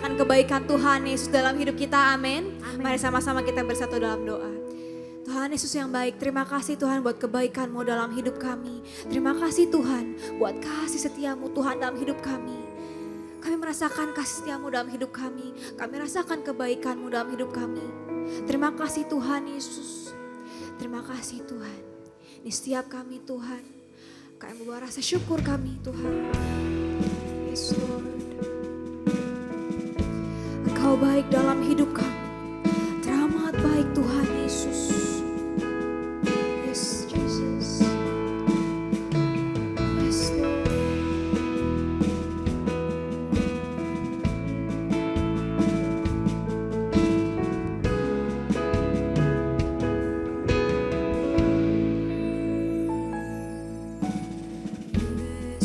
merasakan kebaikan Tuhan Yesus dalam hidup kita, amin. Mari sama-sama kita bersatu dalam doa. Tuhan Yesus yang baik, terima kasih Tuhan buat kebaikan-Mu dalam hidup kami. Terima kasih Tuhan buat kasih setia-Mu Tuhan dalam hidup kami. Kami merasakan kasih setia-Mu dalam hidup kami. Kami rasakan kebaikan-Mu dalam hidup kami. Terima kasih Tuhan Yesus. Terima kasih Tuhan. Di setiap kami Tuhan, kami membawa rasa syukur kami Tuhan. Yes Lord. Engkau baik dalam hidup kami. Teramat baik Tuhan Yesus. Yes Jesus. Yes Lord.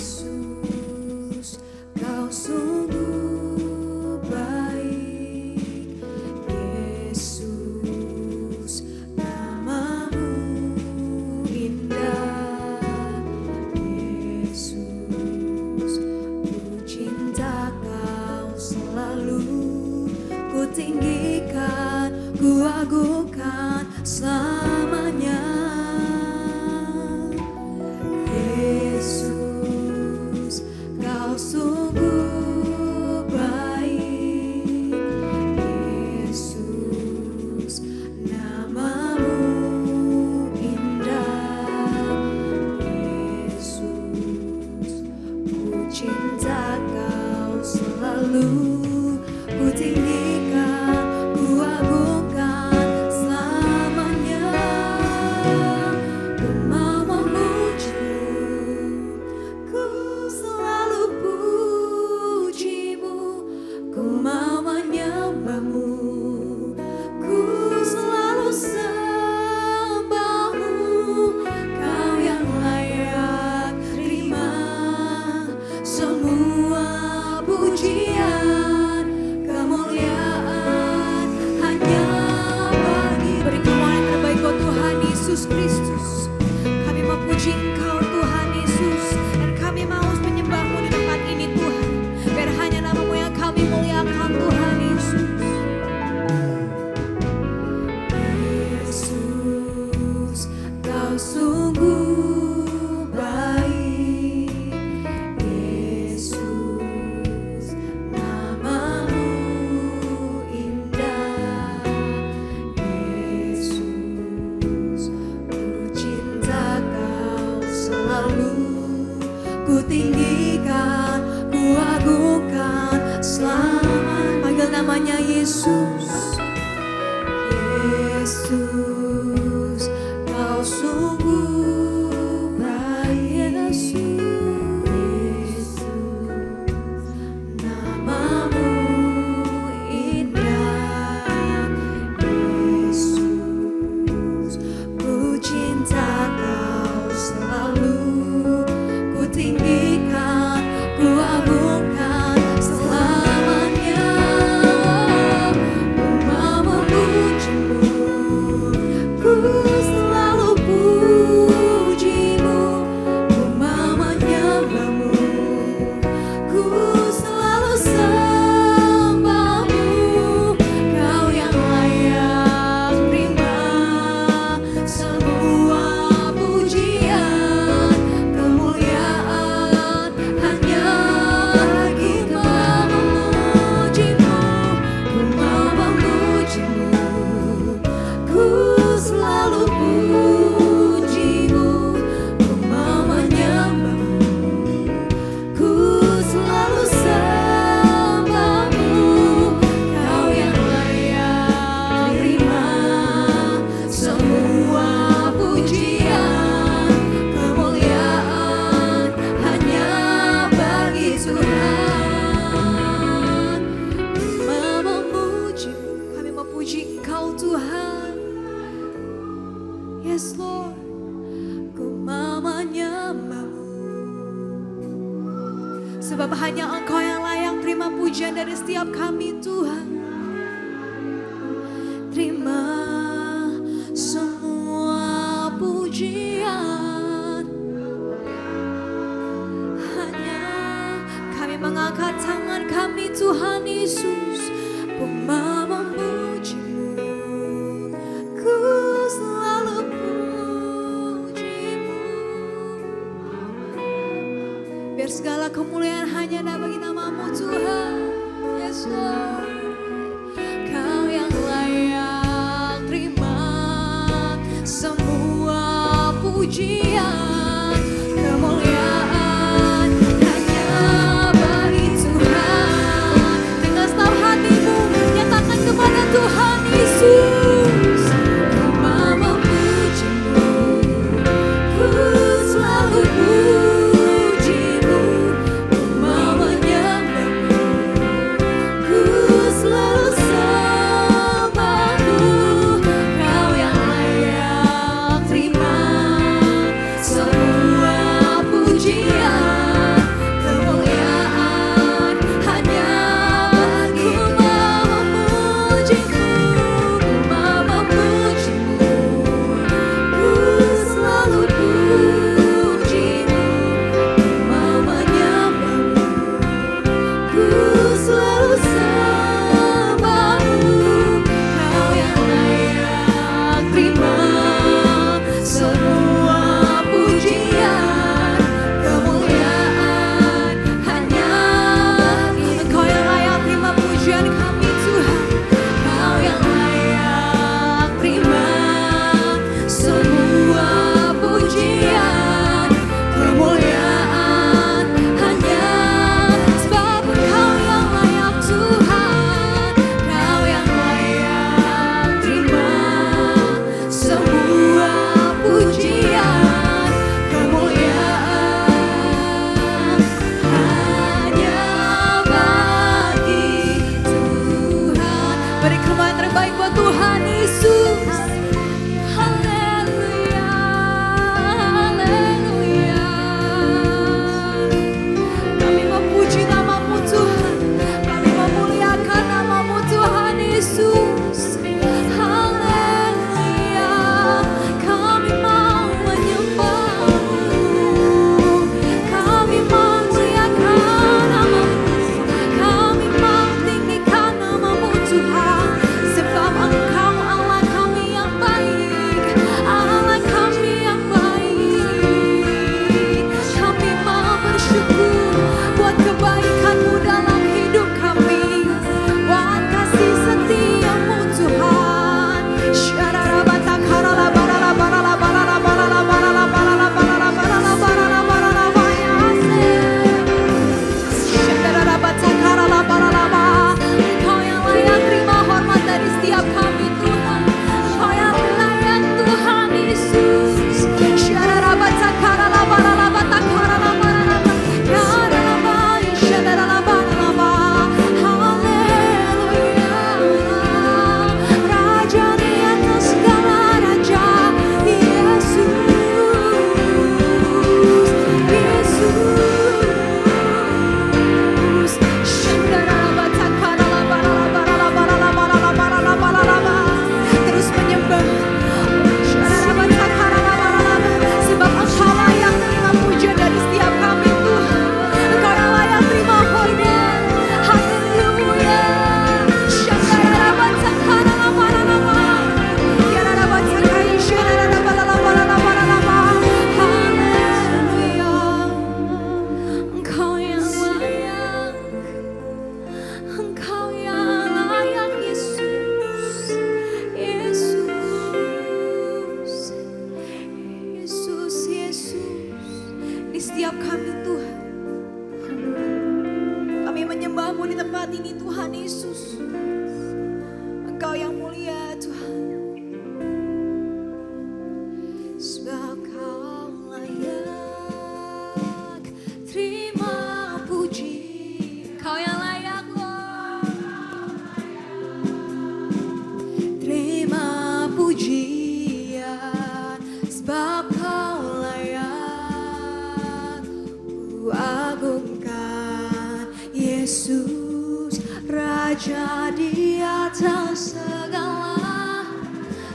Yesus, Kau sungguh baik. Yesus, nama-Mu indah. Yesus, ku cinta Kau selalu. Ku tinggikan, ku agungkan selamanya. Yesus, Kau sungguh baik. Yesus, nama-Mu indah. Yesus, ku cinta Kau selalu. Ku tinggikan, ku agungkan selamanya. Ku mau memuji-Mu, ku selalu puji-Mu. Ku mau menyembah-Mu, ku selalu sembah-Mu. Kau yang layak terima semua pujian, kemuliaan hanya bagi. Beri kemuliaan yang terbaik buat Tuhan Yesus Kristus. Kami memuji Engkau Tuhan Yesus, dan kami mau menyembah-Mu di tempat ini Tuhan. Biar hanya nama-Mu yang kami muliakan Tuhan Yesus. Yesus, Kau sungguh baik. Yesus, nama-Mu indah. Yesus, ku cinta Kau selalu. Ku tinggikan, ku agungkan selamat. Panggil namanya Yesus. Yesus, Kau sungguh baik. Yesus, nama-Mu indah. Yesus, ku cinta Kau selalu. Ku tinggikan, ku agungkan selamanya. Ku mau memuji-Mu, ku selalu puji-Mu. Ku mau menyembah-Mu, ku selalu sembah-Mu. Kau yang layak terima semua pujian, kemuliaan hanya bagi. Ku mau memuji-Mu, ku mau memuji-Mu, ku selalu puji-Mu. Ku mau menyembah-Mu, ku selalu sembah-Mu. Kau yang layak terima semua pujian, kemuliaan hanya bagi Tuhan. Memuji-Mu, kami memuji Engkau Tuhan. Yes Lord, ku mau menyembah-Mu, sebab hanya Engkau yang layak terima pujian dari setiap kami Tuhan. Terima semua pujian, hanya kami mengangkat tangan kami Tuhan Yesus. segala kemuliaan hanya bagi nama-Mu Tuhan. Yes Lord. Kau yang layak terima semua pujian, kemuliaan hanya bagi Tuhan. Dengan seluruh hatimu nyatakan kepada Tuhan Yesus, ku mau memuji-Mu, ku selalu puji-Mu, ku mau menyembah-Mu, ku selalu sembah-Mu. Kau yang layak terima semua pujian, kemuliaan hanya bagi. Ku mau memuji-Mu, ku selalu puji-Mu, ku mau menyembah-Mu, ku selalu sembah-Mu. Kau yang layak terima semua pujian, kemuliaan hanya Engkau yang layak terima pujian kami Tuhan. Kau yang layak terima semua pujian, kemuliaan hanya sebab Engkau yang layak Tuhan. Kau yang layak terima semua pujian, kemuliaan hanya bagi Tuhan. Beri kembali terbaik buat Tuhan Yesus. Haleluya, haleluya. Kami memuji nama-Mu Tuhan, kami memuliakan nama-Mu Tuhan Yesus. Haleluya, kami mau menyembah-Mu, kami memuliakan nama-Mu, kami meninggikan nama-Mu Tuhan. Sebab Engkau Allah kami yang baik, Allah kami yang baik. Kami mau bersyukur buat kebaikan-Mu dalam hidup kami, buat kasih setia-Mu Tuhan. Engkau yang layak terima hormat dari setiap kami Tuhan. Engkau yang layak Tuhan Yesus. Raja di atas segala raja, Yesus, terus menyembah. Sebab Engkau layak terima pujian dari setiap kami Tuhan. Engkau yang layak terima hormat. Haleluya. Engkau yang layak, Engkau yang layak Yesus, Yesus, Yesus, Yesus. Di setiap kami Tuhan, kami menyembah-Mu di tempat ini Tuhan Yesus. Engkau yang mulia Tuhan. Sebab Kau layak terima puji. Kau yang layak Lord, terima pujian. Sebab Kau layak, ku agungkan Yesus, Raja di atas segala.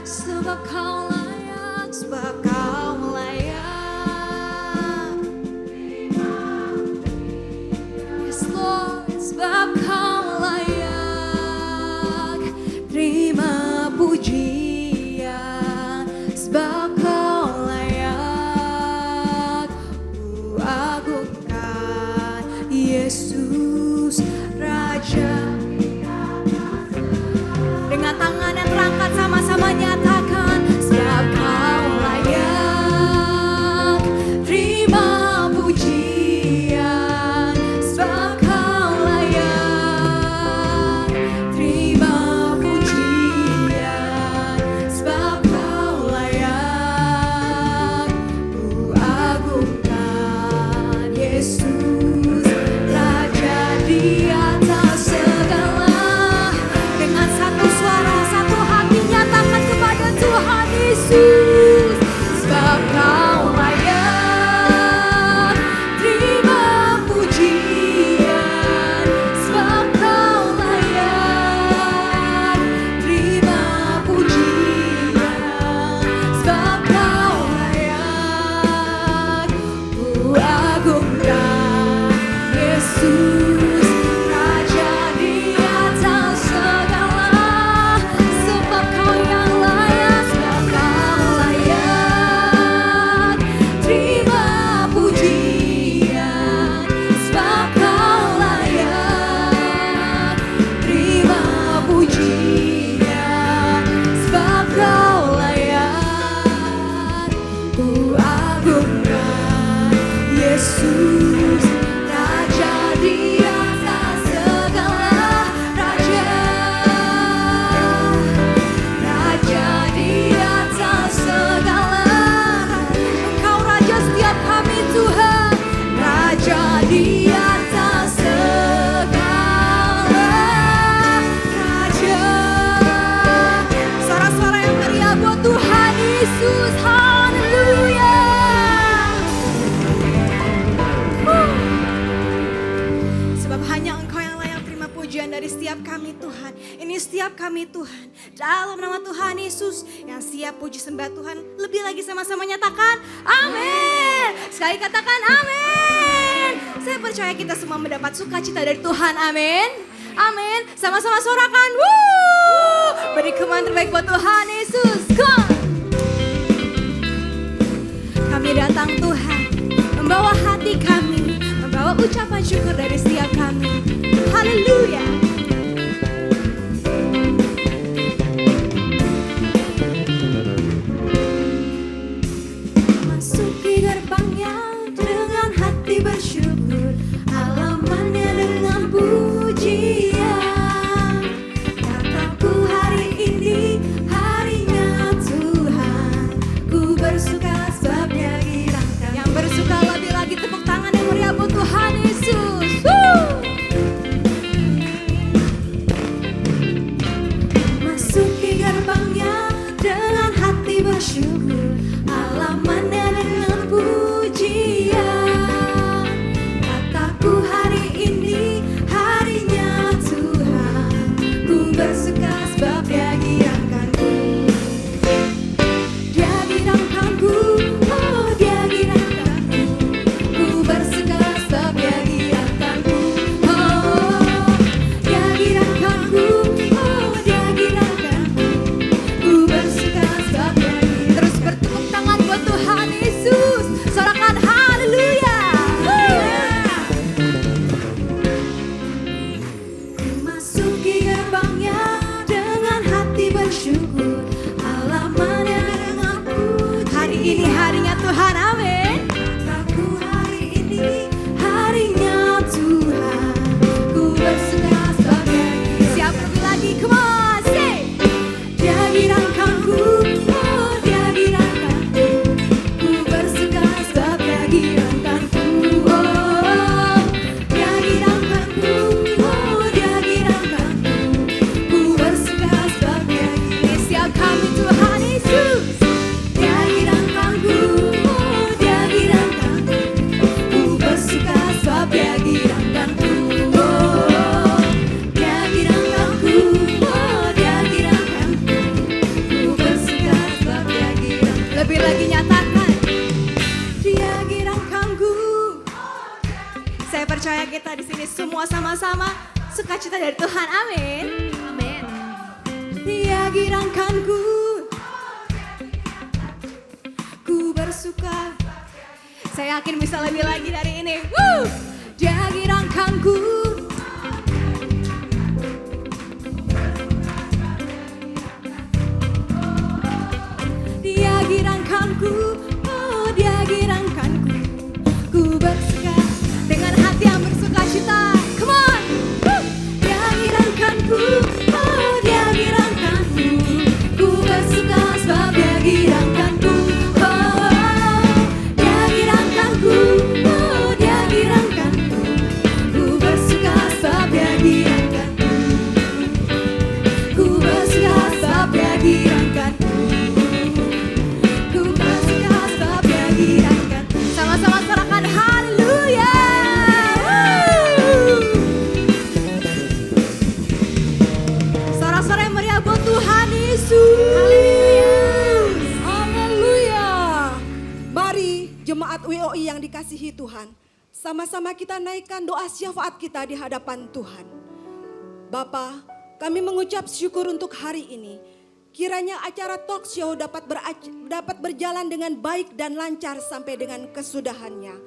Sebab Kau layak, sebab Kau layak. Yes Lord, sebab Kau layak terima pujian. Sebab Kau layak, ku agungkan sama-sama nyatakan, sebab Kau layak terima pujian, sebab Kau layak terima pujian, sebab Kau layak ku agungkan Yesus, Raja di atas segala. Dengan satu suara, satu hati nyatakan kepada Tuhan Yesus, sebab Kau layak terima pujian, sebab Kau layak terima pujian, sebab Kau layak ku agungkan Yesus, Raja di atas segala. Sebab Kau yang layak, sebab Kau layak terima pujian, sebab Kau layak terima pujian, sebab Kau layak ku agungkan Yesus, Raja di atas segala. Raja di atas segala. Engkau Raja setiap kami Tuhan, Raja di atas segala. Raja, suara-suara yang meriah buat Tuhan Yesus, haleluya. Sebab hanya Engkau yang layak terima pujian dari setiap kami Tuhan. Ini setiap kami Tuhan, dalam nama Tuhan Yesus yang siap puji sembah Tuhan. Lebih lagi sama-sama nyatakan amin. Sekali katakan amin. Saya percaya kita semua mendapat sukacita dari Tuhan, amin. Amin. Sama-sama sorakan, wuh. Beri kemauan terbaik buat Tuhan Yesus. Come on. Kami datang Tuhan, membawa hati kami, membawa ucapan syukur dari setiap kami. Haleluya. Masuki gerbangnya dengan hati bersyukur, halamannya dengan pujian. Kataku hari ini harinya Tuhan, ku bersuka sebabnya girangkan. Yang bersuka lebih lagi tepuk tangan yang meriah buat Tuhan Yesus. Masuki gerbangnya dengan hati bersyukur, halamannya dengan pujian. Kataku hari ini harinya Tuhan, ku bersuka sebab Dia girangkanku. Dia girangkanku, oh Dia girangkanku, ku bersuka sebab Dia girangkanku. Oh, Dia girangkanku, oh Dia girangkanku, ku bersuka sebab Dia girangkanku. Terus bertepuk tangan buat Tuhan Yesus, sorakan haleluya. Ku masuki gerbangnya dengan hati bersyukur, halamannya dengan pujian. Hari ini harinya Tuhan, amin. Kataku hari ini harinya Tuhan, ku bersuka sebab Dia girangkanku. Siap lebih lagi, come on, say. Dia girangkanku, oh Dia girangkanku, ku bersuka sebab Dia girangkanku. Oh, Dia girangkanku, oh Dia girangkanku, ku bersuka sebab Dia girangkanku. Setiap kami Tuhan Yesus, Dia girangkanku, oh Dia girangkanku, ku bersuka sebab Dia girangkanku. Oh, Dia girangkanku, oh Dia girangkanku, ku bersuka sebab Dia girangkanku. Lebih lagi nyatakan, Dia girangkanku. Saya percaya kita di sini semua sama-sama sukacita dari Tuhan, amin. Amin. Dia girangkanku, ku bersuka. Saya yakin bisa lebih lagi dari ini. Dia girangkanku, jemaat WOI yang dikasihi Tuhan, sama-sama kita naikkan doa syafaat kita di hadapan Tuhan. Bapa, kami mengucap syukur untuk hari ini. Kiranya acara talk show dapat berjalan dengan baik dan lancar sampai dengan kesudahannya.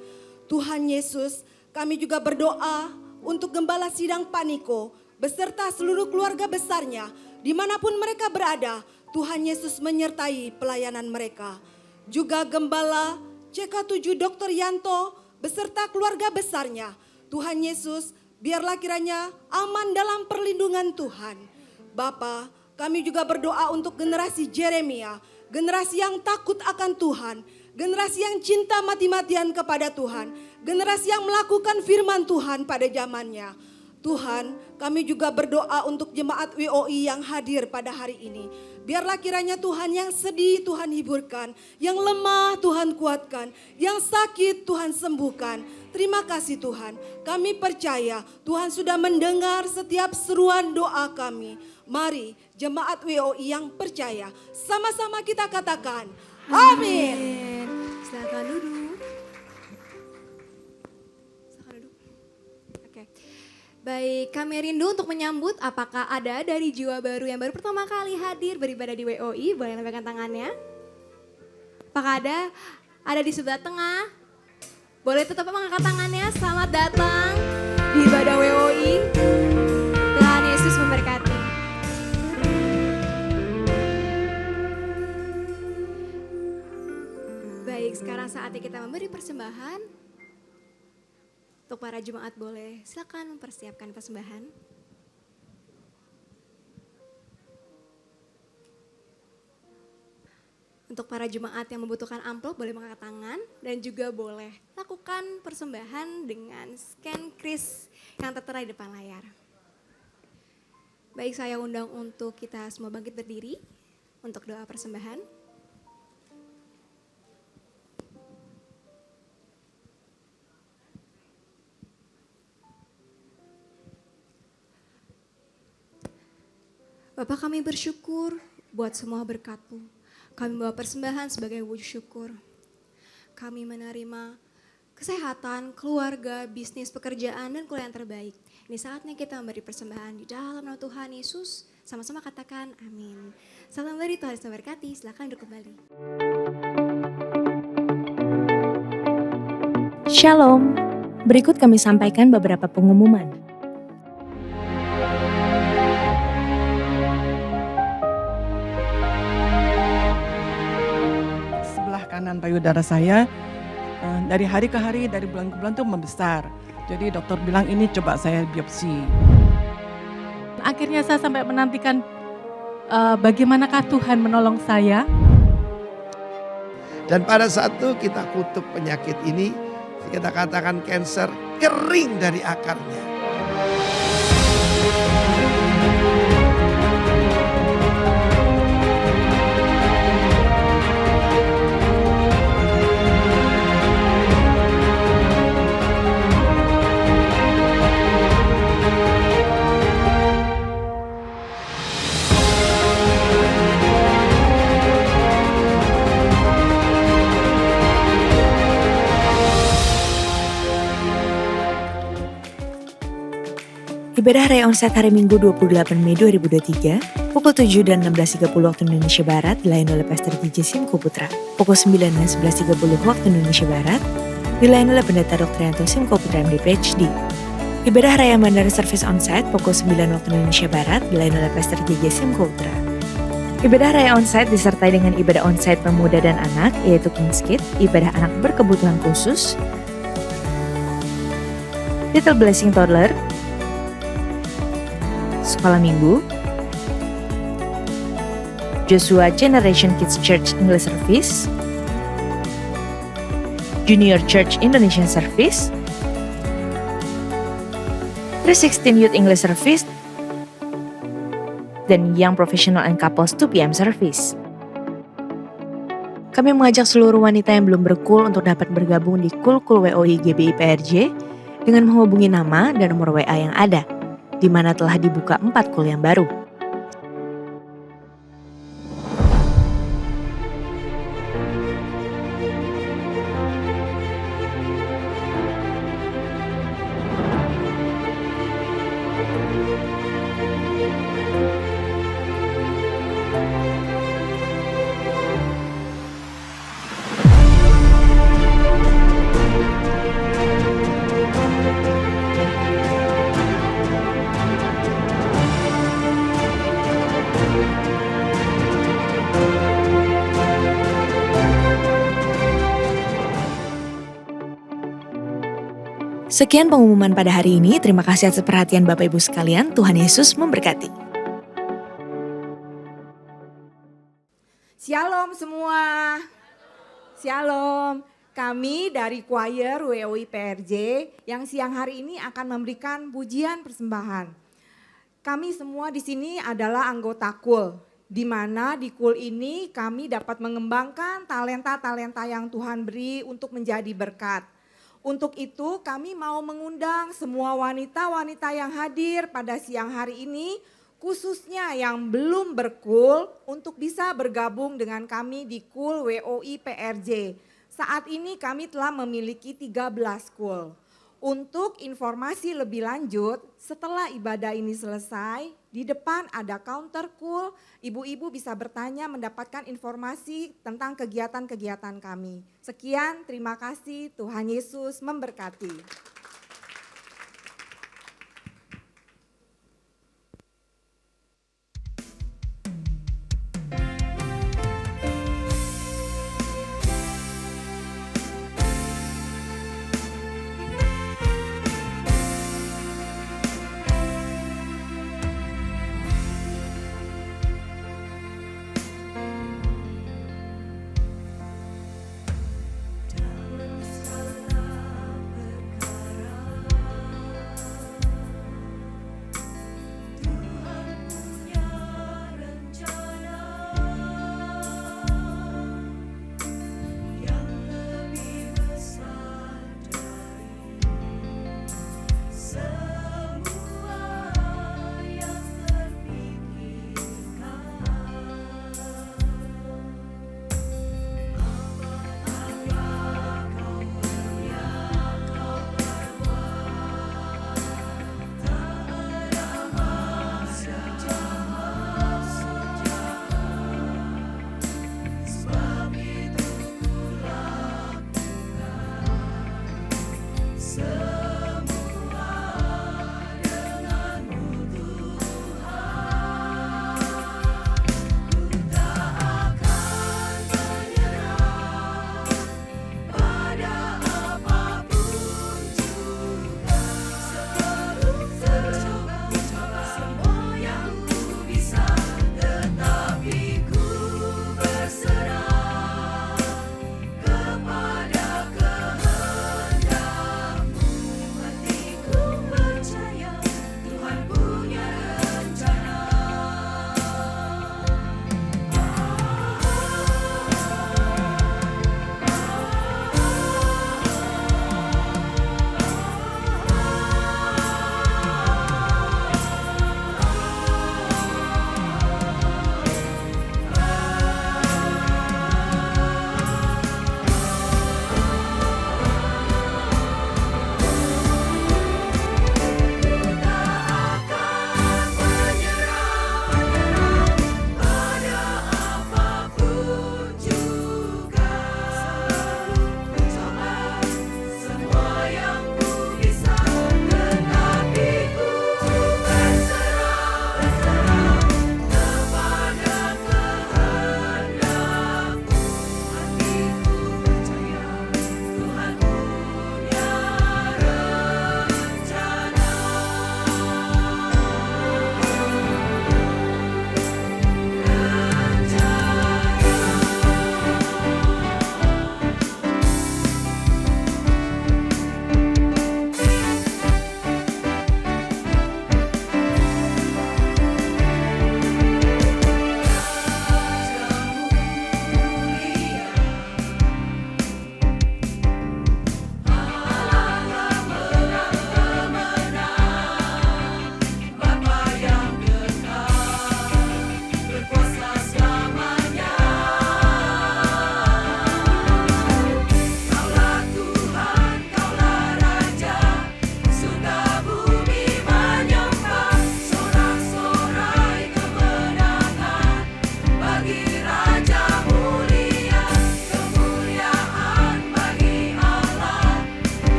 Tuhan Yesus, kami juga berdoa untuk Gembala Sidang Pak Niko beserta seluruh keluarga besarnya, dimanapun mereka berada. Tuhan Yesus menyertai pelayanan mereka. Juga Gembala CK7 Dr. Yanto beserta keluarga besarnya. Tuhan Yesus, biarlah kiranya aman dalam perlindungan Tuhan. Bapa, kami juga berdoa untuk generasi Jeremia, generasi yang takut akan Tuhan, generasi yang cinta mati-matian kepada Tuhan, generasi yang melakukan firman Tuhan pada zamannya. Tuhan, kami juga berdoa untuk jemaat WOI yang hadir pada hari ini. Biarlah kiranya Tuhan yang sedih Tuhan hiburkan, yang lemah Tuhan kuatkan, yang sakit Tuhan sembuhkan. Terima kasih Tuhan, kami percaya Tuhan sudah mendengar setiap seruan doa kami. Mari jemaat WOI yang percaya, sama-sama kita katakan, amin. Silakan duduk. Oke. Baik, kami rindu untuk menyambut apakah ada dari jiwa baru yang baru pertama kali hadir beribadah di WOI, boleh lambaikan tangannya. Apakah ada? Ada di sebelah tengah. Boleh tetap mengangkat tangannya, selamat datang di ibadah WOI. Tuhan Yesus memberkati. Baik, sekarang saatnya kita memberi persembahan. Untuk para jemaat boleh silakan mempersiapkan persembahan. Untuk para jemaat yang membutuhkan amplop boleh mengangkat tangan dan juga boleh lakukan persembahan dengan scan kris yang tertera di depan layar. Baik, saya undang untuk kita semua bangkit berdiri untuk doa persembahan. Bapak, kami bersyukur buat semua berkat-Mu. Kami membawa persembahan sebagai wujud syukur. Kami menerima kesehatan, keluarga, bisnis, pekerjaan, dan kuliah yang terbaik. Ini saatnya kita memberi persembahan di dalam nama Tuhan Yesus. Sama-sama katakan amin. Salam dari Tuhan Yesus memberkati. Silakan duduk kembali. Shalom. Berikut kami sampaikan beberapa pengumuman. Kanan payudara saya dari hari ke hari, dari bulan ke bulan tuh membesar. Jadi dokter bilang ini coba saya biopsi. Akhirnya saya sampai menantikan bagaimanakah Tuhan menolong saya. Dan pada saat itu kita kutuk penyakit ini, kita katakan kanker kering dari akarnya. Ibadah Raya Onsite hari Minggu 28 Mei 2023, pukul 7 dan 16.30 waktu Indonesia Barat dilayani oleh Pastor DJ Simko Putra. Pukul 9 dan 11.30 waktu Indonesia Barat dilayani oleh Pendeta Dr. Yanto Simko Putra MD PhD. Ibadah Raya Mandara Service Onsite pukul 9 waktu Indonesia Barat dilayani oleh Pastor DJ Simko Putra. Ibadah Raya Onsite disertai dengan ibadah onsite pemuda dan anak, yaitu King's Kids, ibadah anak berkebutuhan khusus, Little Blessing Toddler, Sekolah Minggu, Joshua Generation Kids Church English Service, Junior Church Indonesian Service, 316 Youth English Service, dan Young Professional and Couples 2 PM Service. Kami mengajak seluruh wanita yang belum berkul untuk dapat bergabung di Kul-Kul WOI GBI PRJ dengan menghubungi nama dan nomor WA yang ada, di mana telah dibuka 4 kul yang baru. Sekian pengumuman pada hari ini. Terima kasih atas perhatian Bapak Ibu sekalian. Tuhan Yesus memberkati. Shalom semua. Shalom. Kami dari choir WOI PRJ yang siang hari ini akan memberikan pujian persembahan. Kami semua di sini adalah anggota KUL, di mana di KUL ini kami dapat mengembangkan talenta-talenta yang Tuhan beri untuk menjadi berkat. Untuk itu kami mau mengundang semua wanita-wanita yang hadir pada siang hari ini, khususnya yang belum berkul, untuk bisa bergabung dengan kami di KUL WOI PRJ. Saat ini kami telah memiliki 13 KUL. Untuk informasi lebih lanjut, setelah ibadah ini selesai, di depan ada counter KUL, ibu-ibu bisa bertanya mendapatkan informasi tentang kegiatan-kegiatan kami. Sekian, terima kasih, Tuhan Yesus memberkati.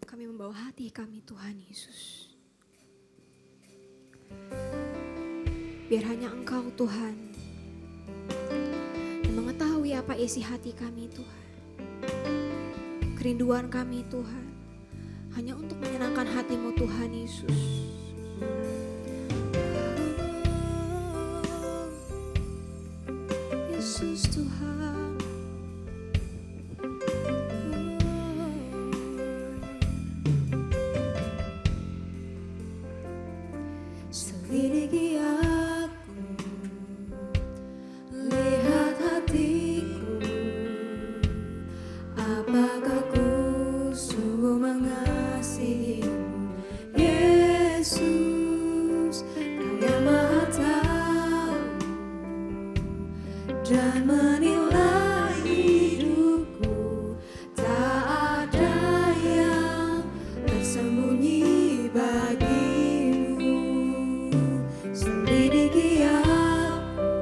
Kami membawa hati kami Tuhan Yesus. Biar hanya Engkau Tuhan yang mengetahui apa isi hati kami Tuhan. Kerinduan kami Tuhan hanya untuk menyenangkan hati-Mu Tuhan Yesus. Yesus Tuhan. Selidiki aku, lihat hatiku, apakah ku sungguh mengasihimu, Yesus, Kau yang Maha Tahu dan menilai hidupku, tak ada yang tersembunyi bagimu. Selidiki aku,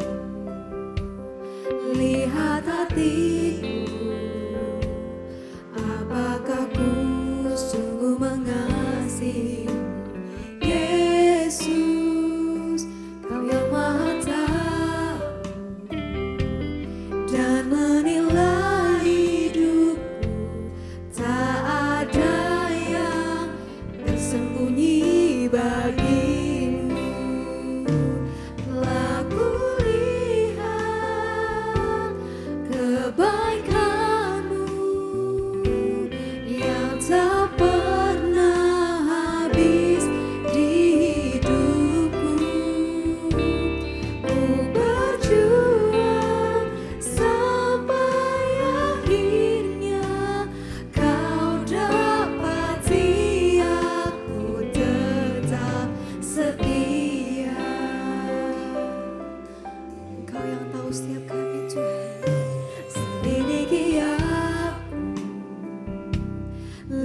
lihat hatiku, apakah ku sungguh mengasihimu, Yesus, Kau yang Maha Tahu dan menilai hidupku, tak ada yang tersembunyi bagimu. Telah kulihat kebaikan-Mu yang tak pernah habis di hidupku. Ku berjuang sampai akhirnya Kau dapati aku tetap setia. Engkau yang tahu setiap kami Tuhan. Selidiki aku,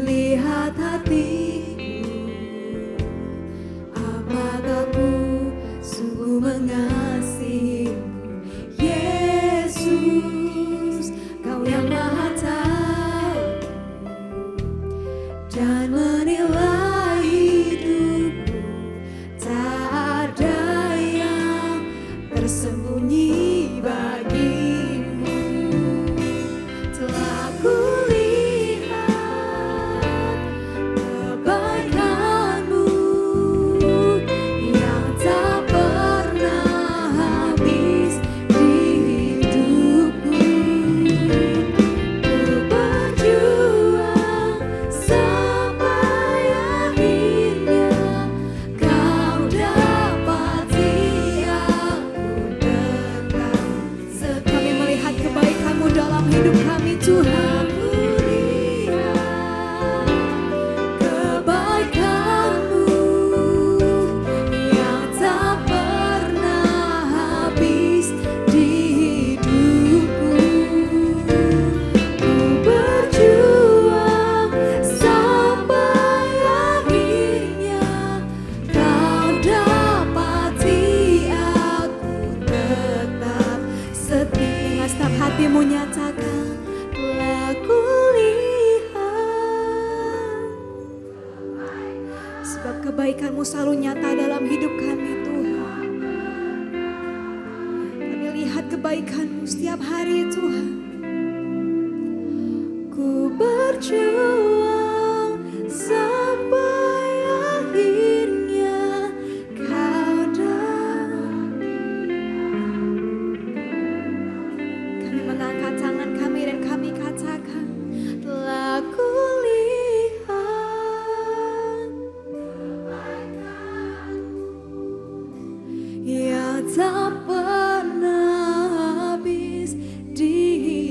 lihat hatiku, apakah ku sungguh mengasihimu, Yesus, Kau yang Maha Tahu dan menilai hidupku, tak ada yang tersembunyi bagimu. Telah kulihat kebaikan-Mu yang tak pernah habis di hidupku. Ku berjuang sampai akhirnya Kau dapati aku tetap setia. Kami melihat kebaikan-Mu dalam hidup kami Tuhan. Kebaikan-Mu yang tak pernah habis di hidupku. Ku berjuang sampai akhirnya Kau dapati aku tetap setia. Dengan setiap hatimu nyatakan, telah kulihat. Sebab kebaikan-Mu selalu nyata dalam hidup kami Tuhan. Kami lihat kebaikan-Mu setiap hari Tuhan. Ku berjuang sampai akhirnya Kau dapati. Kami mengangkat tangan kami dan kami katakan, telah kulihat yang tak pernah habis di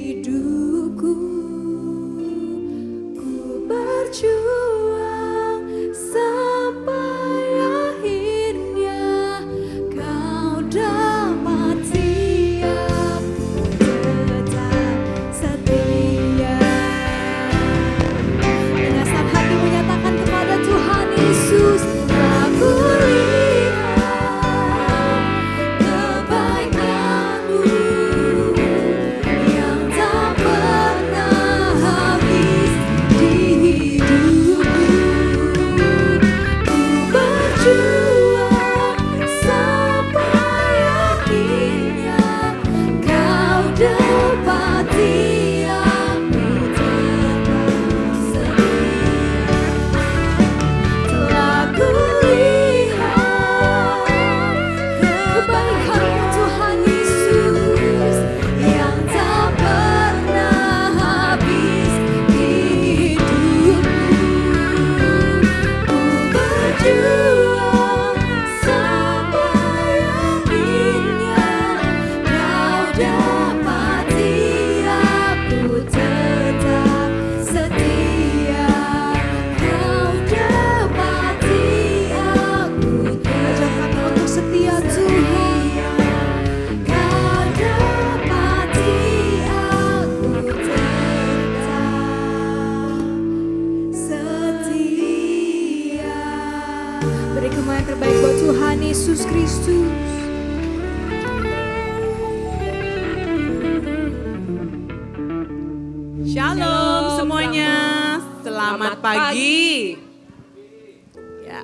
yang terbaik buat Tuhan Yesus Kristus. Shalom semuanya, selamat pagi. Ya,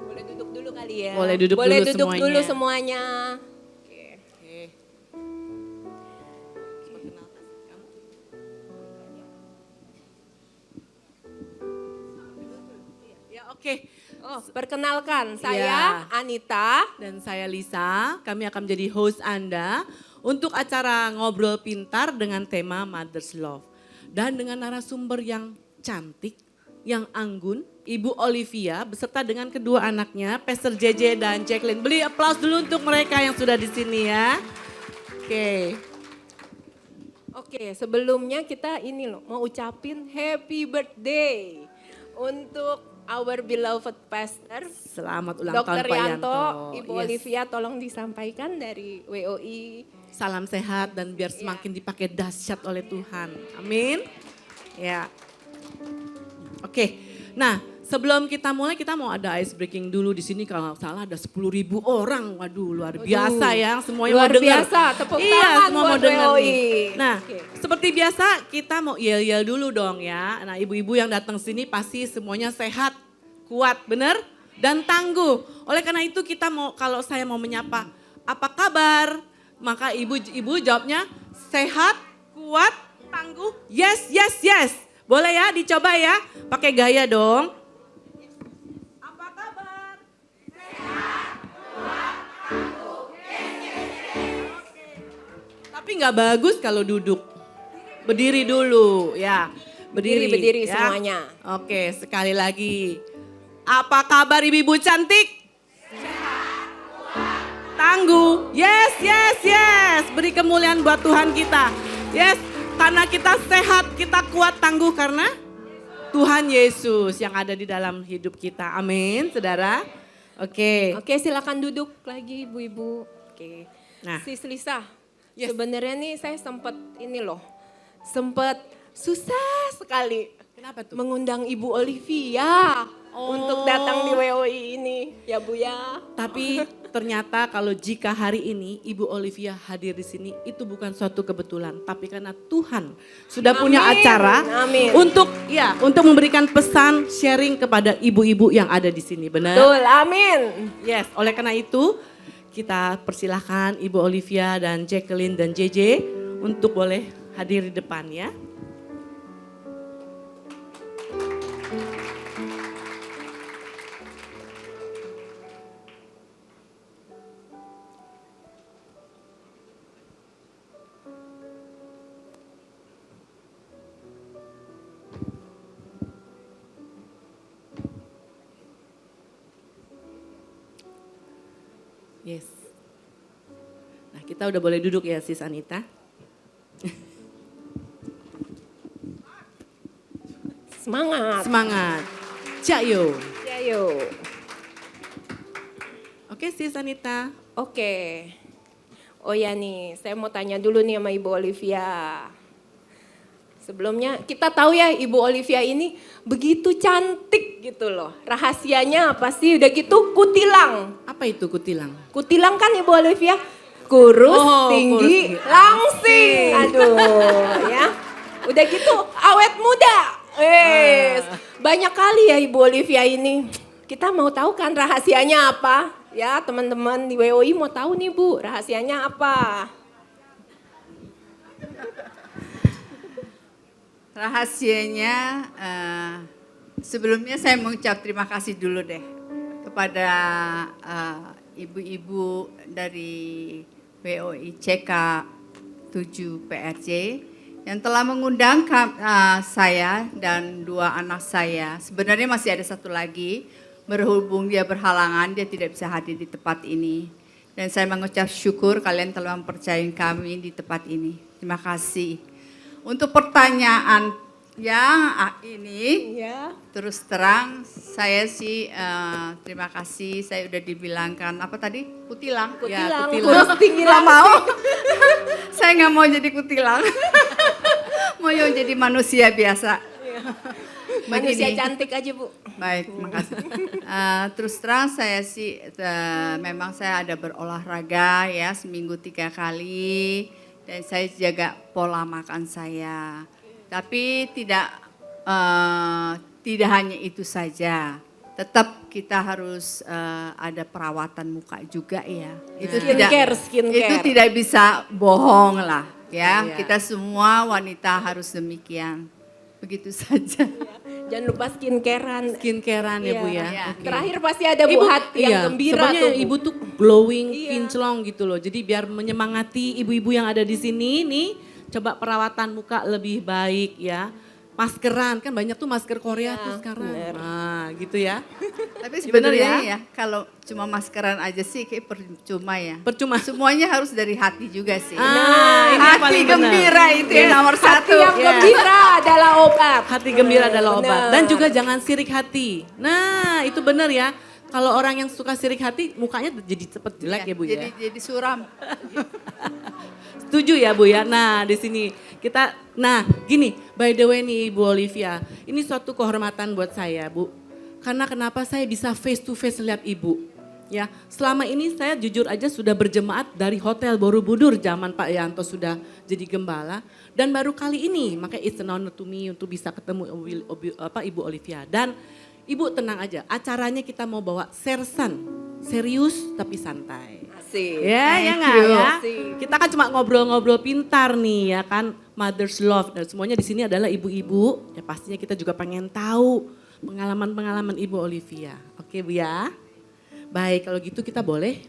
Boleh duduk dulu kali ya. Boleh duduk dulu semuanya. ya oke. Oh, perkenalkan saya Ya. Anita. Dan saya Lisa, kami akan menjadi host Anda untuk acara Ngobrol Pintar dengan tema Mother's Love. Dan dengan narasumber yang cantik, yang anggun, Ibu Olivia beserta dengan kedua anaknya, Pastor JJ dan Jacqueline. Beri aplaus dulu untuk mereka yang sudah di sini ya. Oke. Oke, sebelumnya kita ini loh mau ucapin happy birthday untuk our beloved pastor Selamat ulang tahun Dr. Pak Yanto, Yanto. Ibu Yes. Olivia tolong disampaikan dari WOI. Salam sehat dan biar semakin dipakai dahsyat oleh Tuhan. Amin. Ya. Oke. Nah, sebelum kita mulai kita mau ada ice breaking dulu di sini kalau nggak salah ada 10.000 orang. Waduh, luar biasa ya. Semuanya Luar mau dengar. biasa, tepuk Iya, tangan semua buat mau dengar WOI. nih. Nah, Oke. seperti biasa kita mau yel-yel dulu dong ya. Nah, ibu-ibu yang datang sini pasti semuanya sehat, kuat, bener? Dan tangguh. Oleh karena itu kita mau, kalau saya mau menyapa, apa kabar? Maka ibu jawabnya sehat, kuat, tangguh, yes, yes, yes. Boleh ya dicoba ya, pakai gaya dong. Apa kabar? Sehat, kuat, tangguh, yes, yes, yes. Oke. Tapi nggak bagus kalau duduk. Berdiri dulu ya. Berdiri ya. semuanya. Oke, sekali lagi. Apa kabar ibu-ibu cantik? Tangguh. Yes, yes, yes. Beri kemuliaan buat Tuhan kita. Yes, karena kita sehat, kita kuat, tangguh karena Tuhan Yesus yang ada di dalam hidup kita. Amin, saudara. Oke. Oke, silakan duduk lagi ibu-ibu. Oke. Nah. Sis Lisa, Yes. sebenarnya nih saya sempat ini loh, sempat susah sekali. Kenapa tuh? Mengundang Ibu Olivia untuk datang di WOI ini, ya Bu ya. Tapi ternyata kalau jika hari ini Ibu Olivia hadir di sini itu bukan suatu kebetulan, tapi karena Tuhan sudah punya Amin. acara Amin. untuk memberikan pesan sharing kepada ibu-ibu yang ada di sini, benar? Betul, amin. Yes, oleh karena itu kita persilahkan Ibu Olivia dan Jacqueline dan JJ untuk boleh hadir di depan ya. Yes. Nah, kita udah boleh duduk ya, Sis Anita. Semangat. Semangat. Jayo. Ayo. Oke, Sis Anita. Oke. Oh ya nih, saya mau tanya dulu nih sama Ibu Olivia. Sebelumnya kita tahu ya Ibu Olivia ini begitu cantik gitu loh. Rahasianya apa sih? Udah gitu kutilang. Apa itu kutilang? Kutilang kan Ibu Olivia? Kurus, Oh, tinggi, kurus. langsing. Aduh ya. Udah gitu awet muda. Banyak kali ya Ibu Olivia ini. Kita mau tahu kan rahasianya apa? Ya teman-teman di WOI mau tahu nih Bu, rahasianya apa? Rahasianya, sebelumnya saya mengucap terima kasih dulu deh kepada ibu-ibu dari WOI CK 7 PRJ yang telah mengundang saya dan dua anak saya. Sebenarnya masih ada satu lagi, berhubung dia berhalangan, dia tidak bisa hadir di tempat ini. Dan saya mengucap syukur kalian telah mempercayai kami di tempat ini. Terima kasih. Untuk pertanyaan yang ini, Ya. terus terang saya sih terima kasih, saya udah dibilangkan apa tadi? Kutilang. Kutilang, Ya, kurus, tinggi, Nggak langsing. mau. Saya nggak mau jadi kutilang. Mau yang jadi manusia biasa. Manusia begini. cantik aja Bu. Baik, makasih. Terus terang saya sih memang saya ada berolahraga ya seminggu 3 kali dan saya jaga pola makan saya. Tapi tidak hanya itu saja. Tetap kita harus ada perawatan muka juga ya. Skincare. Itu tidak bisa bohong lah ya. Iya. Kita semua wanita harus demikian. Begitu saja. Jangan lupa skincarean. Skincarean ya Bu Iya. ya. Oke. Terakhir pasti ada Bu Hati yang gembira sebenarnya tuh Bu. ibu tuh glowing, Iya. kinclong gitu loh. Jadi biar menyemangati ibu-ibu yang ada di sini nih, coba perawatan muka lebih baik ya. Maskeran, kan banyak tuh masker Korea Iya, tuh sekarang. bener. Nah gitu ya. Tapi Bener sebenarnya ya? ya kalau cuma maskeran aja sih kayak percuma ya. Percuma. Semuanya harus dari hati juga sih. Ini yang hati paling benar. gembira itu yang nomor Hati satu. yang Iya. gembira adalah obat. Hati gembira adalah obat. Bener. Dan juga jangan sirik hati. Nah itu benar ya. Kalau orang yang suka sirik hati, mukanya jadi cepet jelek ya Bu ya. Jadi suram. Setuju ya Bu ya. Nah di sini kita, nah gini, by the way nih Bu Olivia, ini suatu kehormatan buat saya Bu. Karena kenapa saya bisa face to face lihat Ibu. Ya, selama ini saya jujur aja sudah berjemaat dari Hotel Borobudur zaman Pak Yanto sudah jadi gembala. Dan baru kali ini, makanya it's an honor to me untuk bisa ketemu Ibu Olivia. Dan Ibu tenang aja, acaranya kita mau bawa sersan, serius tapi santai. Asik. Ya, ya nggak you. ya? Asik. Kita kan cuma ngobrol-ngobrol pintar nih ya kan, mother's love. Dan semuanya di sini adalah ibu-ibu, ya pastinya kita juga pengen tahu pengalaman-pengalaman Ibu Olivia. Oke Bu ya? Baik, kalau gitu kita boleh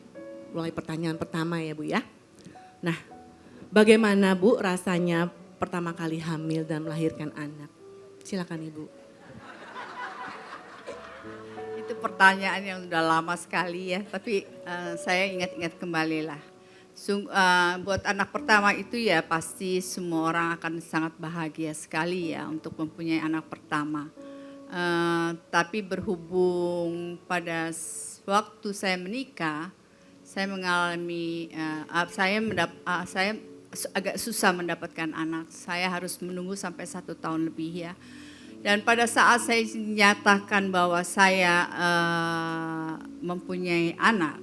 mulai pertanyaan pertama ya Bu ya. Nah, bagaimana Bu rasanya pertama kali hamil dan melahirkan anak? Silakan Ibu. Itu pertanyaan yang udah lama sekali ya, tapi saya ingat-ingat kembali lah. Buat anak pertama itu ya pasti semua orang akan sangat bahagia sekali ya untuk mempunyai anak pertama. Tapi berhubung pada waktu saya menikah, saya mengalami, saya agak susah mendapatkan anak. Saya harus menunggu sampai 1 tahun lebih ya. Dan pada saat saya nyatakan bahwa saya mempunyai anak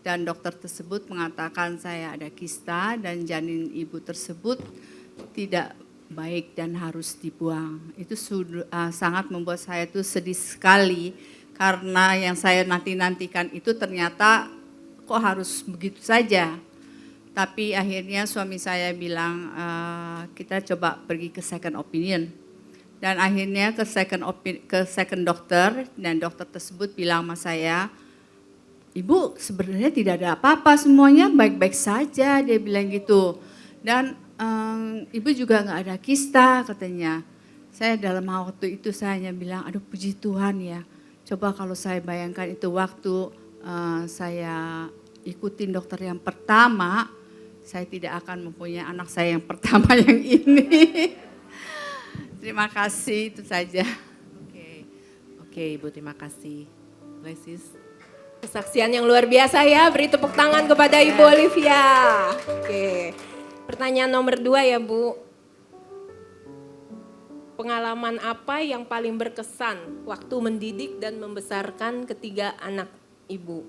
dan dokter tersebut mengatakan saya ada kista dan janin ibu tersebut tidak baik dan harus dibuang. Itu sangat membuat saya tuh sedih sekali karena yang saya nantikan itu ternyata kok harus begitu saja. Tapi akhirnya suami saya bilang kita coba pergi ke second opinion. Dan akhirnya ke second dokter dan dokter tersebut bilang sama saya, Ibu sebenarnya tidak ada apa-apa, semuanya baik-baik saja, dia bilang gitu. Dan Ibu juga nggak ada kista katanya. Saya dalam waktu itu saya hanya bilang, aduh puji Tuhan ya. Coba kalau saya bayangkan itu waktu saya ikutin dokter yang pertama, saya tidak akan mempunyai anak saya yang pertama yang ini. Terima kasih, itu saja. Oke Ibu, terima kasih. Lesis. Kesaksian yang luar biasa ya, beri tepuk tangan kepada Ibu Olivia. Oke, pertanyaan nomor 2 ya Bu. Pengalaman apa yang paling berkesan waktu mendidik dan membesarkan ketiga anak Ibu?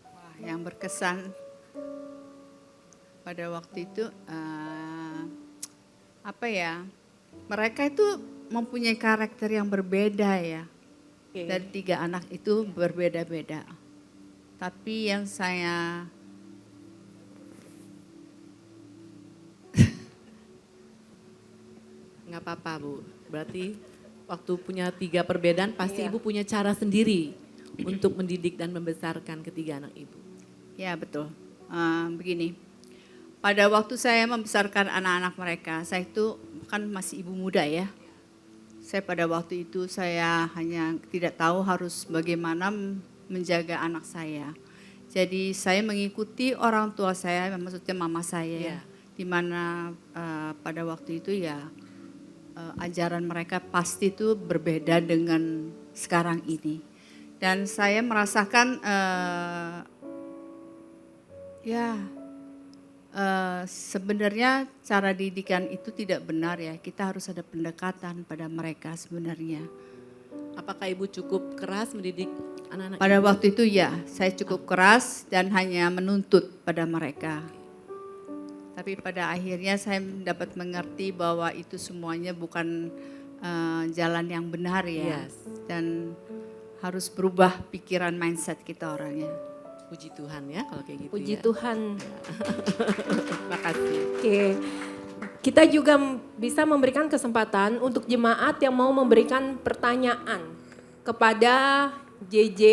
Wah, yang berkesan pada waktu itu, apa ya, mereka itu mempunyai karakter yang berbeda ya. Dari 3 anak itu berbeda-beda. Tapi yang saya Nggak apa-apa Bu, berarti waktu punya 3 perbedaan pasti Ibu punya cara sendiri untuk mendidik dan membesarkan ketiga anak Ibu. Ya betul, begini. Pada waktu saya membesarkan anak-anak mereka, saya itu kan masih ibu muda ya. Saya pada waktu itu saya hanya tidak tahu harus bagaimana menjaga anak saya. Jadi saya mengikuti orang tua saya, maksudnya mama saya, di mana pada waktu itu ya ajaran mereka pasti itu berbeda dengan sekarang ini. Dan saya merasakan ya Sebenarnya cara didikan itu tidak benar ya. Kita harus ada pendekatan pada mereka sebenarnya. Apakah Ibu cukup keras mendidik anak-anak Pada Ibu? waktu itu ya, saya cukup keras dan hanya menuntut pada mereka. Tapi pada akhirnya saya dapat mengerti bahwa itu semuanya bukan jalan yang benar ya. Yes. Dan harus berubah pikiran mindset kita orangnya. Puji Tuhan ya kalau kayak gitu Puji ya. Tuhan. Makasih. Oke. Kita juga bisa memberikan kesempatan untuk jemaat yang mau memberikan pertanyaan kepada JJ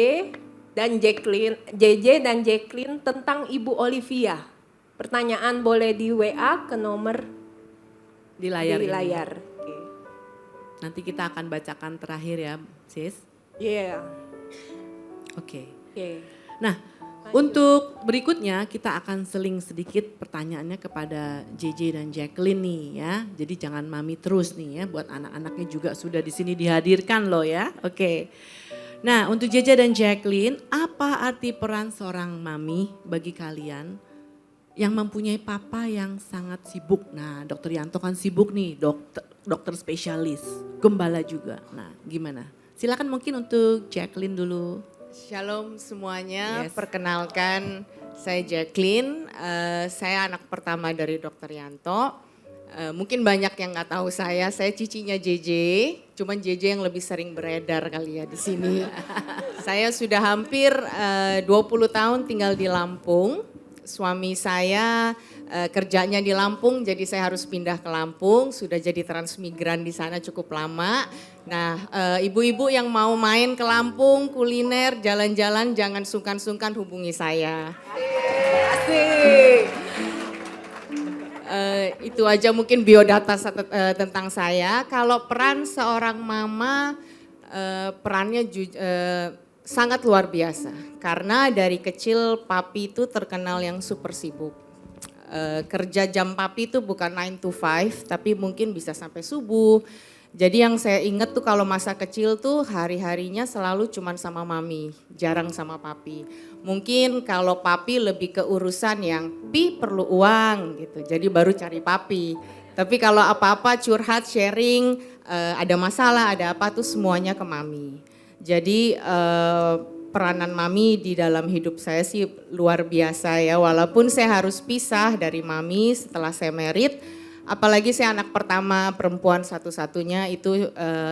dan Jacqueline tentang Ibu Olivia. Pertanyaan boleh di WA ke nomor Di layar di ini. layar. Oke. Nanti kita akan bacakan terakhir ya, Sis. Iya. Oke. Oke. Nah, untuk berikutnya kita akan seling sedikit pertanyaannya kepada JJ dan Jacqueline nih ya. Jadi jangan mami terus nih ya, buat anak-anaknya juga sudah di sini dihadirkan loh ya. Oke. Nah, untuk JJ dan Jacqueline, apa arti peran seorang mami bagi kalian yang mempunyai papa yang sangat sibuk? Nah, Dokter Yanto kan sibuk nih, dokter spesialis, gembala juga. Nah, gimana? Silakan mungkin untuk Jacqueline dulu. Shalom semuanya, Yes. perkenalkan saya Jacqueline, saya anak pertama dari Dr. Yanto. Mungkin banyak yang nggak tahu saya cicinya JJ, cuman JJ yang lebih sering beredar kali ya di sini. Saya sudah hampir 20 tahun tinggal di Lampung, suami saya kerjanya di Lampung jadi saya harus pindah ke Lampung, sudah jadi transmigran di sana cukup lama. Nah, ibu-ibu yang mau main ke Lampung, kuliner, jalan-jalan jangan sungkan-sungkan hubungi saya. Asik. Itu aja mungkin biodata tentang saya. Kalau peran seorang mama, perannya sangat luar biasa. Karena dari kecil papi itu terkenal yang super sibuk. Kerja jam papi itu bukan 9 to 5, tapi mungkin bisa sampai subuh. Jadi yang saya ingat tuh kalau masa kecil tuh hari-harinya selalu cuman sama mami, jarang sama papi. Mungkin kalau papi lebih ke urusan yang pi perlu uang gitu, jadi baru cari papi. Tapi kalau apa-apa curhat, sharing, ada masalah, ada apa tuh semuanya ke mami. Jadi peranan mami di dalam hidup saya sih luar biasa ya, walaupun saya harus pisah dari mami setelah saya married. Apalagi saya anak pertama perempuan satu-satunya itu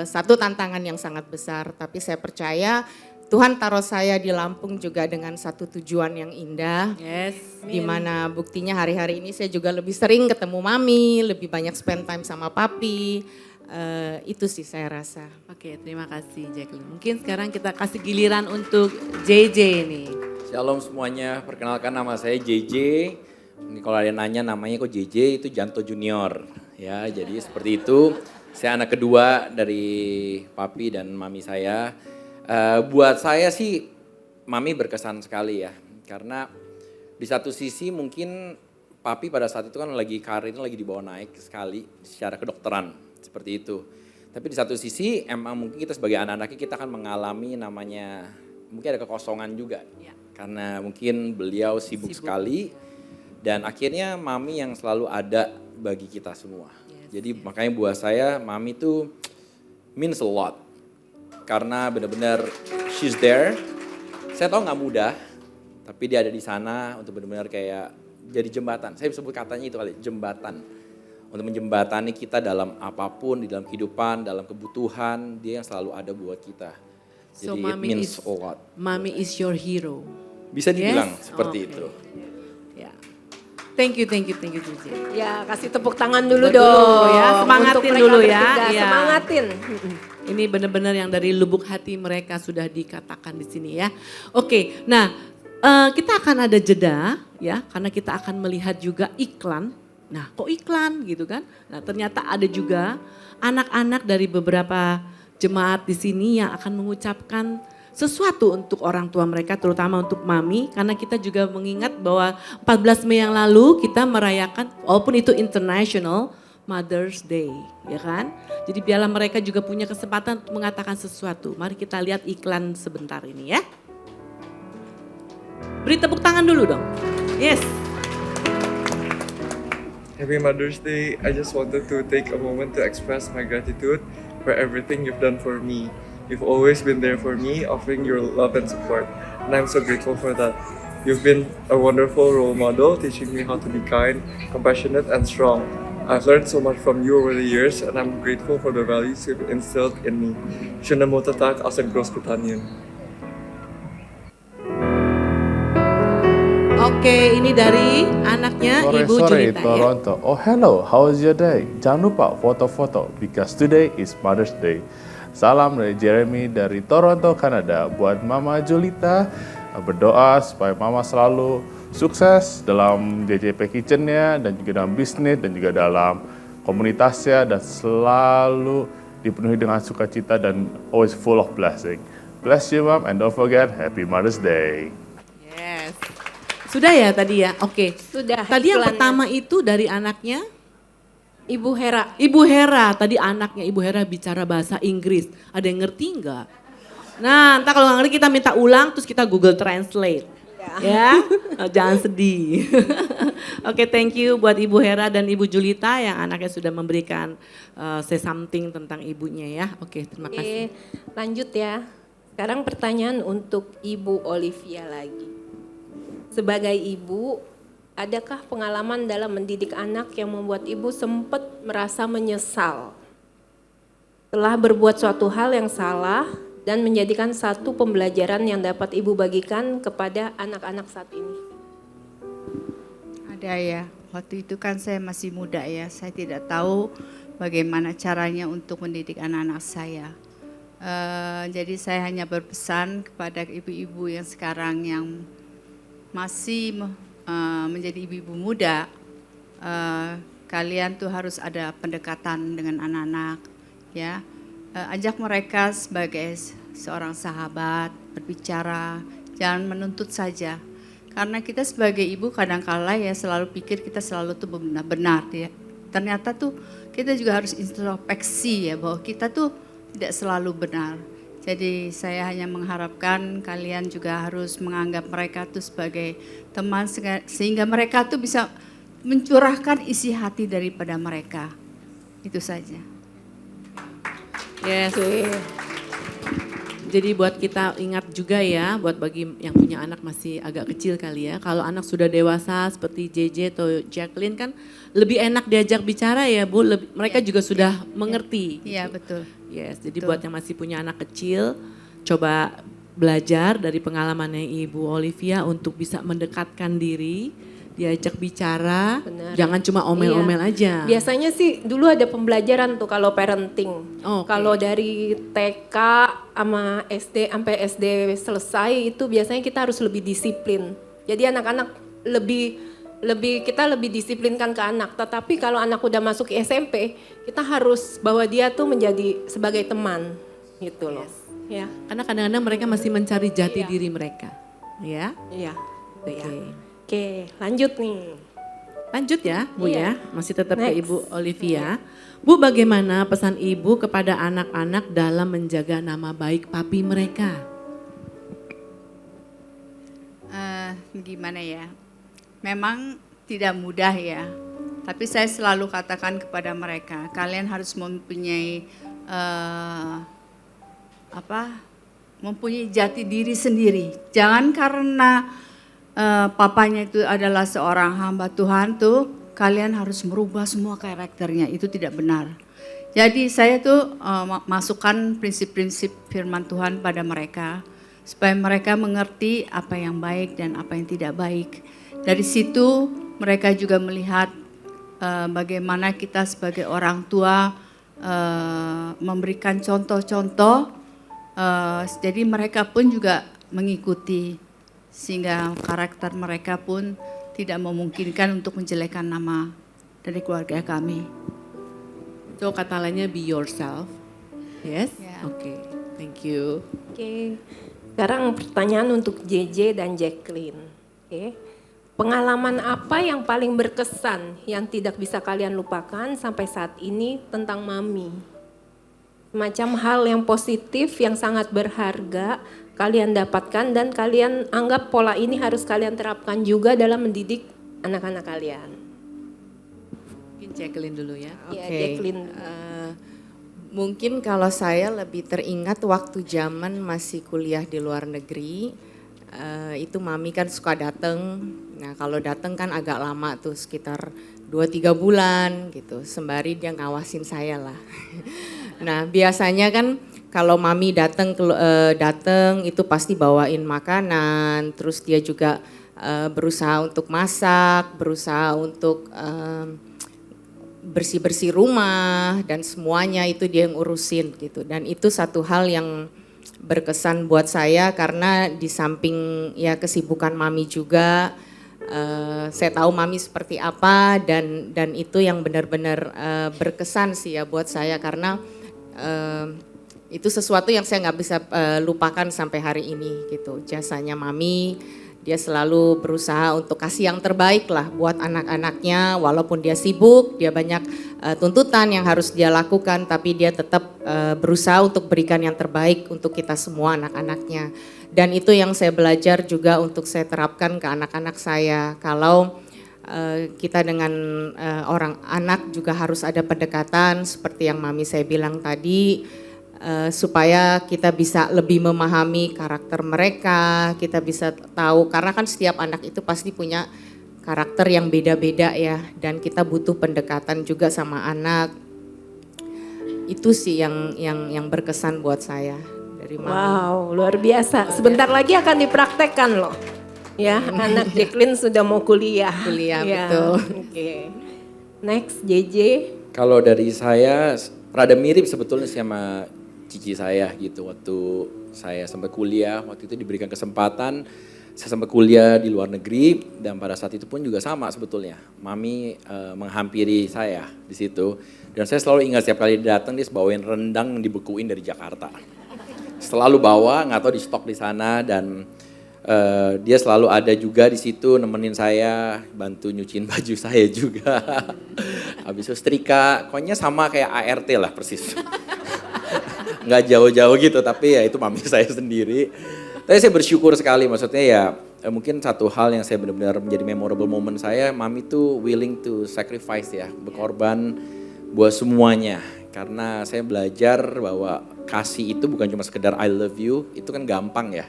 satu tantangan yang sangat besar. Tapi saya percaya Tuhan taruh saya di Lampung juga dengan satu tujuan yang indah. Yes. Dimana buktinya hari-hari ini saya juga lebih sering ketemu mami, lebih banyak spend time sama papi. Itu sih saya rasa. Oke, terima kasih Jacqueline. Mungkin sekarang kita kasih giliran untuk JJ nih. Shalom semuanya, perkenalkan nama saya JJ. Ini kalau ada yang nanya namanya kok JJ, itu Janto Junior. Ya, jadi seperti itu. Saya anak kedua dari papi dan mami saya. Buat saya sih mami berkesan sekali ya. Karena di satu sisi mungkin papi pada saat itu kan karirnya lagi dibawa naik sekali secara kedokteran. Seperti itu. Tapi di satu sisi emang mungkin kita sebagai anak-anaknya kita akan mengalami namanya, mungkin ada kekosongan juga. Ya. Karena mungkin beliau sibuk sekali. Dan akhirnya mami yang selalu ada bagi kita semua. Jadi makanya buat saya mami itu means a lot. Karena benar-benar she's there. Saya tahu nggak mudah, tapi dia ada di sana untuk benar-benar kayak jadi jembatan. Saya sebut katanya itu kali, jembatan. Untuk menjembatani kita dalam apapun, di dalam kehidupan, dalam kebutuhan, dia yang selalu ada buat kita. Jadi So, it means a lot. Mommy is your hero. Bisa dibilang seperti Okay. itu. Ya. Thank you JJ. Ya, kasih tepuk tangan dulu Betul, dong. ya, semangatin untuk mereka dulu ya. bertiga. Iya. Semangatin. Ini benar-benar yang dari lubuk hati mereka sudah dikatakan di sini ya. Oke, nah kita akan ada jeda ya, karena kita akan melihat juga iklan. Nah, kok iklan gitu kan? Nah, ternyata ada juga anak-anak dari beberapa jemaat di sini yang akan mengucapkan sesuatu untuk orang tua mereka, terutama untuk mami, karena kita juga mengingat bahwa 14 Mei yang lalu kita merayakan, walaupun itu International Mother's Day, ya kan? Jadi biarlah mereka juga punya kesempatan untuk mengatakan sesuatu. Mari kita lihat iklan sebentar ini ya. Beri tepuk tangan dulu dong. Yes. Happy Mother's Day. I just wanted to take a moment to express my gratitude for everything you've done for me. You've always been there for me, offering your love and support, and I'm so grateful for that. You've been a wonderful role model, teaching me how to be kind, compassionate, and strong. I've learned so much from you over the years, and I'm grateful for the values you've instilled in me. Shunamotatak Asegros-Kutanyin. Oke, ini dari anaknya Ibu Sore-sore Julita ya. Toronto. Oh hello, how was your day? Jangan lupa foto-foto because today is Mother's Day. Salam dari Jeremy dari Toronto, Kanada. Buat Mama Julita, berdoa supaya Mama selalu sukses dalam JJP Kitchen-nya dan juga dalam bisnis dan juga dalam komunitasnya dan selalu dipenuhi dengan sukacita dan always full of blessing. Bless you, Mom, and don't forget Happy Mother's Day. Yes. Sudah ya tadi ya? Oke. Sudah. Tadi yang iklannya. pertama itu dari anaknya Ibu Hera. Ibu Hera. Tadi anaknya Ibu Hera bicara bahasa Inggris. Ada yang ngerti nggak? Nah, entar kalau nggak ngerti kita minta ulang terus kita Google Translate. Ya, jangan sedih. Oke, thank you buat Ibu Hera dan Ibu Julita yang anaknya sudah memberikan say something tentang ibunya ya. Oke, terima kasih. Lanjut ya. Sekarang pertanyaan untuk Ibu Olivia lagi. Sebagai ibu, adakah pengalaman dalam mendidik anak yang membuat ibu sempat merasa menyesal? Telah berbuat suatu hal yang salah dan menjadikan satu pembelajaran yang dapat ibu bagikan kepada anak-anak saat ini. Ada ya, waktu itu kan saya masih muda ya, saya tidak tahu bagaimana caranya untuk mendidik anak-anak saya. Jadi saya hanya berpesan kepada ibu-ibu yang sekarang yang masih menjadi ibu-ibu muda, kalian tuh harus ada pendekatan dengan anak-anak, ya. Ajak mereka sebagai seorang sahabat, berbicara, jangan menuntut saja. Karena kita sebagai ibu kadang-kala ya selalu pikir kita selalu tuh benar-benar ya. Ternyata tuh kita juga harus introspeksi ya bahwa kita tuh tidak selalu benar. Jadi saya hanya mengharapkan kalian juga harus menganggap mereka tuh sebagai teman sehingga mereka tuh bisa mencurahkan isi hati daripada mereka. Itu saja. Yes. Jadi buat kita ingat juga ya, buat bagi yang punya anak masih agak kecil kali ya. Kalau anak sudah dewasa seperti JJ atau Jacqueline kan lebih enak diajak bicara ya Bu. Mereka juga sudah mengerti. Iya betul. Yes, jadi buat yang masih punya anak kecil, coba belajar dari pengalamannya Ibu Olivia untuk bisa mendekatkan diri, diajak bicara, Benar. jangan cuma omel-omel aja. Biasanya sih dulu ada pembelajaran tuh kalau parenting. Kalau dari TK sama SD sampai SD selesai itu biasanya kita harus lebih disiplin. Jadi anak-anak kita lebih disiplinkan ke anak. Tetapi kalau anak udah masuk ke SMP, kita harus bawa dia tuh menjadi sebagai teman gitu loh. Ya. Karena kadang-kadang mereka masih mencari jati diri mereka. Ya. Iya. Oke, lanjut nih. Lanjut ya Bu Iya. ya, masih tetap ke Next. Ibu Olivia. Bu, bagaimana pesan Ibu kepada anak-anak dalam menjaga nama baik papi mereka? Gimana ya? Memang tidak mudah ya. Tapi saya selalu katakan kepada mereka, kalian harus mempunyai mempunyai jati diri sendiri. Jangan karena papanya itu adalah seorang hamba Tuhan tuh, kalian harus merubah semua karakternya. Itu tidak benar. Jadi saya tuh masukkan prinsip-prinsip firman Tuhan pada mereka supaya mereka mengerti apa yang baik dan apa yang tidak baik. Dari situ mereka juga melihat bagaimana kita sebagai orang tua memberikan contoh-contoh. Jadi mereka pun juga mengikuti sehingga karakter mereka pun tidak memungkinkan untuk menjelekkan nama dari keluarga kami. So kata lainnya be yourself. Yes? Oke, thank you. Oke. Sekarang pertanyaan untuk JJ dan Jacqueline. Oke. Pengalaman apa yang paling berkesan yang tidak bisa kalian lupakan sampai saat ini tentang mami? Macam hal yang positif yang sangat berharga kalian dapatkan dan kalian anggap pola ini harus kalian terapkan juga dalam mendidik anak-anak kalian. Mungkin Jacqueline dulu ya. Iya, Oke. Jacqueline. Mungkin kalau saya lebih teringat waktu zaman masih kuliah di luar negeri, itu mami kan suka datang. Nah kalau datang kan agak lama tuh, sekitar 2-3 bulan gitu. Sembari dia ngawasin saya lah. Nah biasanya kan kalau mami datang itu pasti bawain makanan, terus dia juga berusaha untuk masak, berusaha untuk bersih-bersih rumah dan semuanya itu dia yang urusin gitu. Dan itu satu hal yang berkesan buat saya karena di samping ya kesibukan mami juga, saya tahu mami seperti apa dan itu yang benar-benar berkesan sih ya buat saya karena itu sesuatu yang saya nggak bisa lupakan sampai hari ini gitu. Jasanya mami, dia selalu berusaha untuk kasih yang terbaik lah buat anak-anaknya, walaupun dia sibuk, dia banyak tuntutan yang harus dia lakukan, tapi dia tetap berusaha untuk berikan yang terbaik untuk kita semua anak-anaknya. Dan itu yang saya belajar juga untuk saya terapkan ke anak-anak saya. Kalau kita dengan orang anak juga harus ada pendekatan seperti yang mami saya bilang tadi, supaya kita bisa lebih memahami karakter mereka, kita bisa tahu karena kan setiap anak itu pasti punya karakter yang beda-beda ya, dan kita butuh pendekatan juga sama anak. Itu sih yang berkesan buat saya dari mami. Wow, luar biasa. Sebentar lagi akan dipraktekkan loh. Ya, anak Jacqueline sudah mau kuliah. Kuliah, Ya, betul. Oke. Next, JJ. Kalau dari saya rada mirip sebetulnya sama cici saya gitu. Waktu saya sampai kuliah, waktu itu diberikan kesempatan saya sampai kuliah di luar negeri dan pada saat itu pun juga sama sebetulnya. Mami menghampiri saya di situ dan saya selalu ingat setiap kali dia datang dia bawain rendang yang dibekuin dari Jakarta. Selalu bawa, nggak tahu di stok di sana dan dia selalu ada juga di situ nemenin saya, bantu nyuciin baju saya juga. Habis itu setrika, pokoknya sama kayak ART lah persis. Nggak jauh-jauh gitu, tapi ya itu mami saya sendiri. Tapi saya bersyukur sekali, maksudnya ya mungkin satu hal yang saya benar-benar menjadi memorable moment saya, mami tuh willing to sacrifice ya, berkorban buat semuanya. Karena saya belajar bahwa kasih itu bukan cuma sekedar I love you, itu kan gampang ya.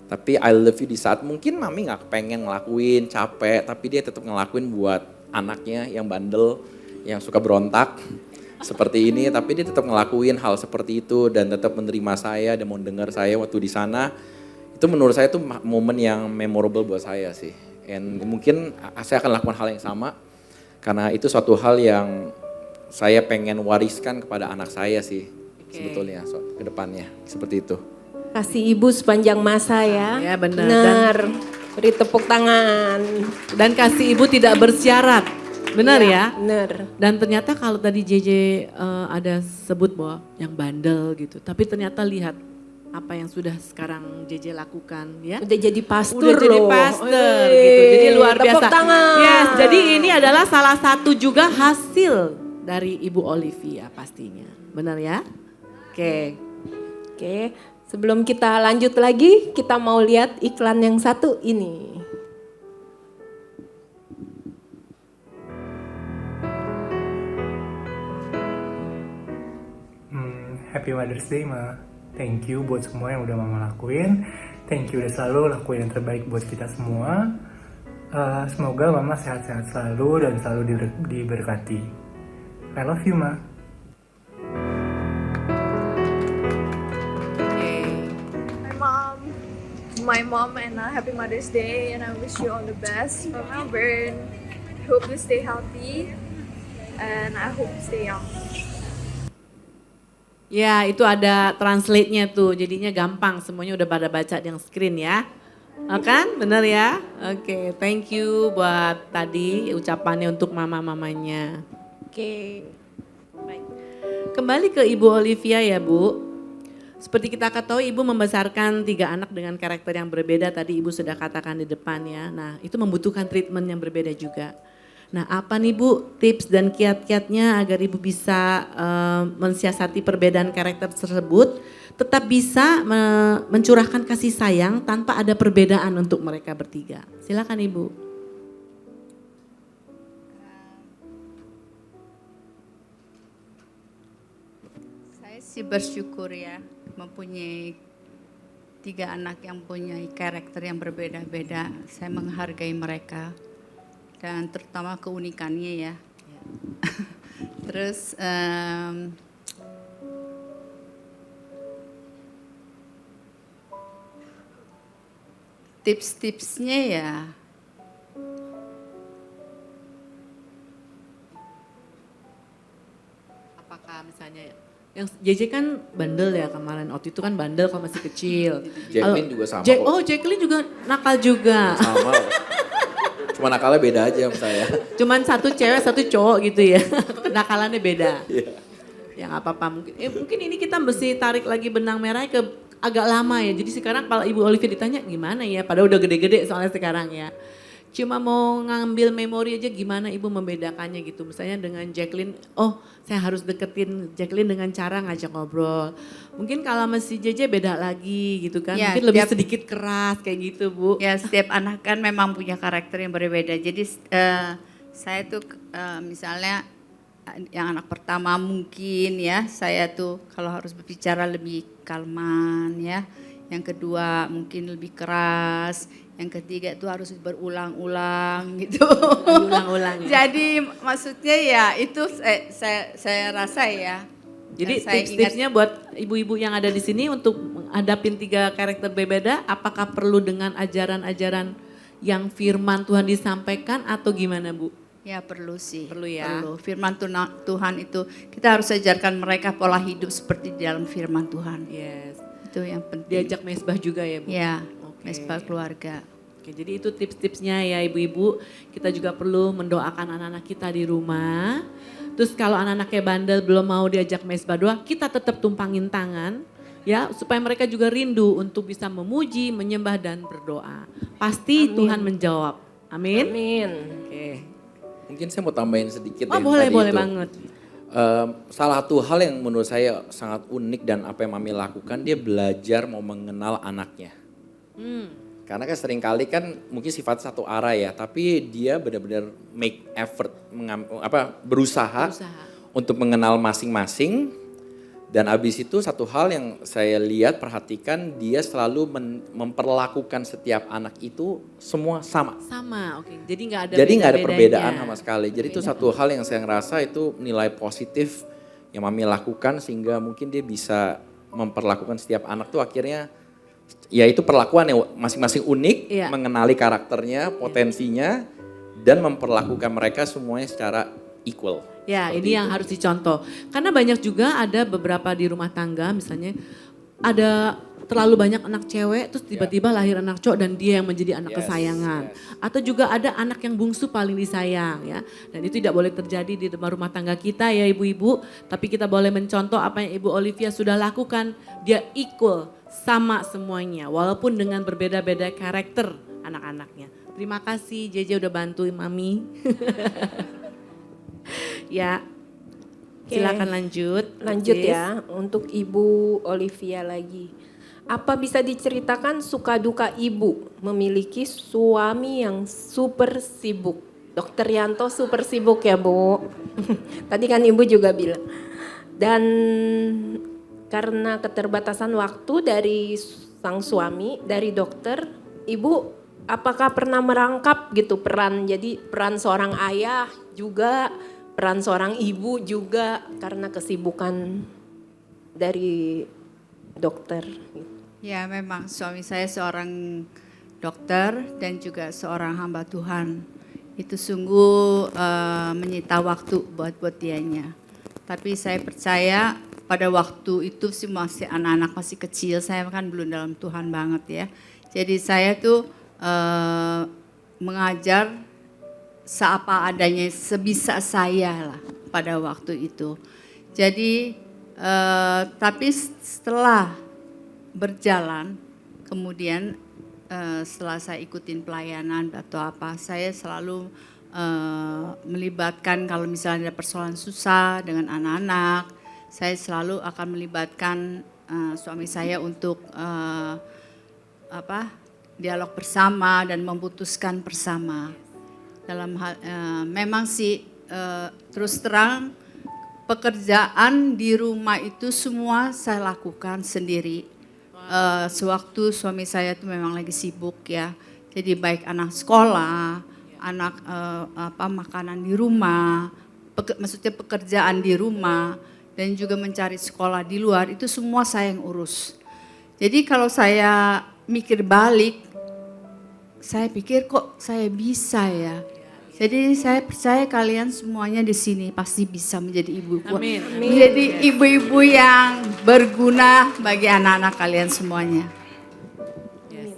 Tapi I love you di saat mungkin mami nggak pengen ngelakuin, capek, tapi dia tetap ngelakuin buat anaknya yang bandel, yang suka berontak. Seperti ini, tapi dia tetap ngelakuin hal seperti itu dan tetap menerima saya dan mau dengar saya waktu di sana. Itu menurut saya itu momen yang memorable buat saya sih. And mungkin saya akan lakukan hal yang sama karena itu suatu hal yang saya pengen wariskan kepada anak saya sih sebetulnya ke depannya seperti itu. Kasih ibu sepanjang masa ya. Ya benar. Benar. Beri tepuk tangan. Dan kasih ibu tidak bersyarat. Benar ya? Benar. Dan ternyata kalau tadi JJ ada sebut bahwa yang bandel gitu. Tapi ternyata lihat apa yang sudah sekarang JJ lakukan ya. Udah jadi pastor Udah jadi loh. pastor gitu. Jadi luar Tepuk biasa. tangan. Yes, jadi ini adalah salah satu juga hasil dari Ibu Olivia pastinya. Benar ya? Oke. Oke, sebelum kita lanjut lagi, kita mau lihat iklan yang satu ini. Happy Mother's Day, Ma. Thank you buat semua yang udah Mama lakuin. Thank you udah selalu lakuin yang terbaik buat kita semua. Semoga Mama sehat-sehat selalu dan selalu diberkati. I love you, Ma. My mom and happy Mother's Day, and I wish you all the best. Mama Bern, hope you stay healthy and I hope you stay young. Ya itu ada translate-nya tuh, jadinya gampang semuanya udah pada baca di yang screen ya. Kan bener ya? Oke, thank you buat tadi ucapannya untuk mama-mamanya. Oke, baik. Kembali ke Ibu Olivia ya Bu. Seperti kita ketahui Ibu membesarkan 3 anak dengan karakter yang berbeda, tadi Ibu sudah katakan di depan ya. Nah itu membutuhkan treatment yang berbeda juga. Nah apa nih Bu tips dan kiat-kiatnya agar Ibu bisa mensiasati perbedaan karakter tersebut, tetap bisa mencurahkan kasih sayang tanpa ada perbedaan untuk mereka bertiga. Silakan Ibu. sih bersyukur ya mempunyai 3 anak yang punya karakter yang berbeda-beda. Saya menghargai mereka dan terutama keunikannya ya. Terus tips-tipsnya ya Apakah misalnya yang JJ kan bandel ya kemarin, waktu itu kan bandel kalau masih kecil. Jacqueline juga sama kok. Oh Jacqueline juga nakal juga. Sama. Cuma nakalnya beda aja sama saya. Cuman satu cewek satu cowok gitu ya. Nakalannya beda. Iya. Ya nggak apa-apa mungkin. Mungkin ini kita mesti tarik lagi benang merah ke agak lama ya. Jadi sekarang kalau Ibu Olivia ditanya gimana ya, padahal udah gede-gede soalnya sekarang ya. Cuma mau ngambil memori aja gimana Ibu membedakannya gitu. Misalnya dengan Jacqueline, oh saya harus deketin Jacqueline dengan cara ngajak ngobrol. Mungkin kalau masih JJ beda lagi gitu kan. Ya, Mungkin lebih sedikit keras kayak gitu Bu. Ya setiap anak kan memang punya karakter yang berbeda. Jadi saya tuh misalnya yang anak pertama mungkin ya saya tuh kalau harus berbicara lebih kalman ya. Yang kedua mungkin lebih keras. Yang ketiga itu harus berulang-ulang gitu. Berulang-ulang ya. Jadi maksudnya ya itu saya rasa ya. Jadi saya tips-tipsnya buat ibu-ibu yang ada di sini untuk menghadapin 3 karakter berbeda, apakah perlu dengan ajaran-ajaran yang firman Tuhan disampaikan atau gimana Bu? Ya perlu sih. Perlu ya. Perlu. Firman Tuhan itu kita harus ajarkan mereka pola hidup seperti di dalam firman Tuhan. Yes. Itu yang penting. Diajak mesbah juga ya Bu? Ya, mesbah keluarga. Oke, jadi itu tips-tipsnya ya ibu-ibu. Kita juga perlu mendoakan anak-anak kita di rumah. Terus kalau anak-anaknya bandel belum mau diajak mesbah doa, kita tetap tumpangin tangan. Ya, supaya mereka juga rindu untuk bisa memuji, menyembah dan berdoa. Pasti Tuhan menjawab. Amin. Amin. Oke. Mungkin saya mau tambahin sedikit Oh yang boleh, tadi boleh itu. banget. Salah satu hal yang menurut saya sangat unik dan apa yang Mami lakukan, dia belajar mau mengenal anaknya. Karena kan seringkali kan mungkin sifat satu arah ya, tapi dia benar-benar make effort, berusaha untuk mengenal masing-masing. Dan abis itu satu hal yang saya lihat, perhatikan, dia selalu memperlakukan setiap anak itu semua sama. Sama, oke. Jadi nggak ada Jadi nggak ada beda-bedanya. perbedaan sama sekali. Jadi itu satu hal yang saya ngerasa itu nilai positif yang Mami lakukan sehingga mungkin dia bisa memperlakukan setiap anak tuh akhirnya ya itu perlakuan yang masing-masing unik, Iya. mengenali karakternya, potensinya, dan memperlakukan mereka semuanya secara equal. Ya, Seperti ini yang itu. harus dicontoh. Karena banyak juga ada beberapa di rumah tangga misalnya ada terlalu banyak anak cewek terus tiba-tiba lahir anak cowok dan dia yang menjadi anak kesayangan. Atau juga ada anak yang bungsu paling disayang ya. Dan itu tidak boleh terjadi di rumah tangga kita ya ibu-ibu. Tapi kita boleh mencontoh apa yang Ibu Olivia sudah lakukan. Dia equal, sama semuanya. Walaupun dengan berbeda-beda karakter anak-anaknya. Terima kasih JJ udah bantuin Mami. Ya, Oke. silakan lanjut. Lanjut Sis. ya, untuk Ibu Olivia lagi. Apa bisa diceritakan suka duka ibu memiliki suami yang super sibuk? Dokter Yanto super sibuk ya Bu. Tadi kan Ibu juga bilang. Dan karena keterbatasan waktu dari sang suami, dari dokter, Ibu apakah pernah merangkap gitu peran, jadi peran seorang ayah juga, peran seorang ibu juga karena kesibukan dari dokter. Ya memang suami saya seorang dokter dan juga seorang hamba Tuhan. Itu sungguh menyita waktu buat dianya. Tapi saya percaya pada waktu itu sih masih anak-anak masih kecil, saya kan belum dalam Tuhan banget ya. Jadi saya tuh mengajar seapa adanya, sebisa saya lah pada waktu itu. Jadi tapi setelah berjalan, kemudian setelah saya ikutin pelayanan atau apa, saya selalu melibatkan kalau misalnya ada persoalan susah dengan anak-anak, saya selalu akan melibatkan suami saya untuk dialog bersama dan memutuskan bersama. Dalam hal memang sih terus terang pekerjaan di rumah itu semua saya lakukan sendiri. Sewaktu suami saya itu memang lagi sibuk ya. Jadi baik anak sekolah, anak makanan di rumah, maksudnya pekerjaan di rumah, dan juga mencari sekolah di luar, itu semua saya yang urus. Jadi kalau saya mikir balik, saya pikir kok saya bisa ya. Jadi saya percaya kalian semuanya di sini pasti bisa menjadi ibu, menjadi ibu-ibu yang berguna bagi anak-anak kalian semuanya. Yes.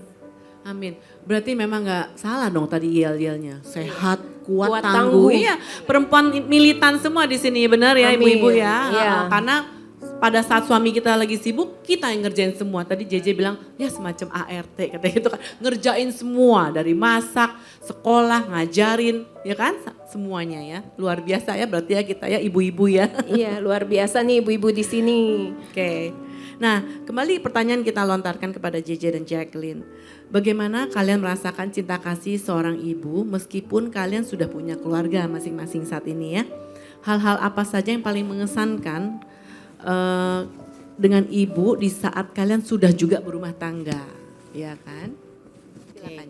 Amin. Berarti memang nggak salah dong tadi yel-yelnya. Sehat, kuat, Kuat, tangguh. tangguh. Iya, perempuan militan semua di sini, benar ya Amin. ibu-ibu ya. Iya. Karena pada saat suami kita lagi sibuk, kita yang ngerjain semua. Tadi JJ bilang, ya semacam ART katanya gitu kan. Ngerjain semua, dari masak, sekolah, ngajarin, ya kan? Semuanya ya. Luar biasa ya berarti ya kita ya ibu-ibu ya. Iya, luar biasa nih ibu-ibu di sini. Oke. Nah, kembali pertanyaan kita lontarkan kepada JJ dan Jacqueline. Bagaimana kalian merasakan cinta kasih seorang ibu meskipun kalian sudah punya keluarga masing-masing saat ini ya? Hal-hal apa saja yang paling mengesankan dengan ibu di saat kalian sudah juga berumah tangga, ya kan?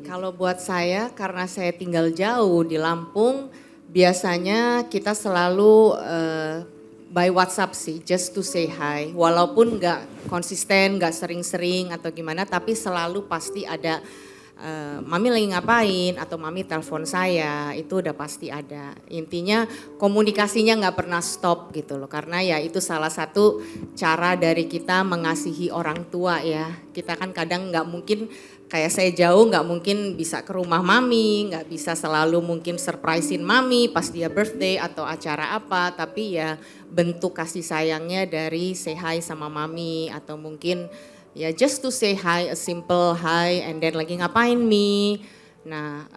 Kalau buat saya, karena saya tinggal jauh di Lampung, biasanya kita selalu by WhatsApp sih, just to say hi. Walaupun nggak konsisten, nggak sering-sering atau gimana, tapi selalu pasti ada mami lagi ngapain atau mami telepon saya, itu udah pasti ada. Intinya komunikasinya nggak pernah stop gitu loh, karena ya itu salah satu cara dari kita mengasihi orang tua ya. Kita kan kadang nggak mungkin, kayak saya jauh nggak mungkin bisa ke rumah mami, nggak bisa selalu mungkin surprisein mami pas dia birthday atau acara apa, tapi ya bentuk kasih sayangnya dari say hi sama mami atau mungkin ya just to say hi, a simple hi and then lagi ngapain Mi. Nah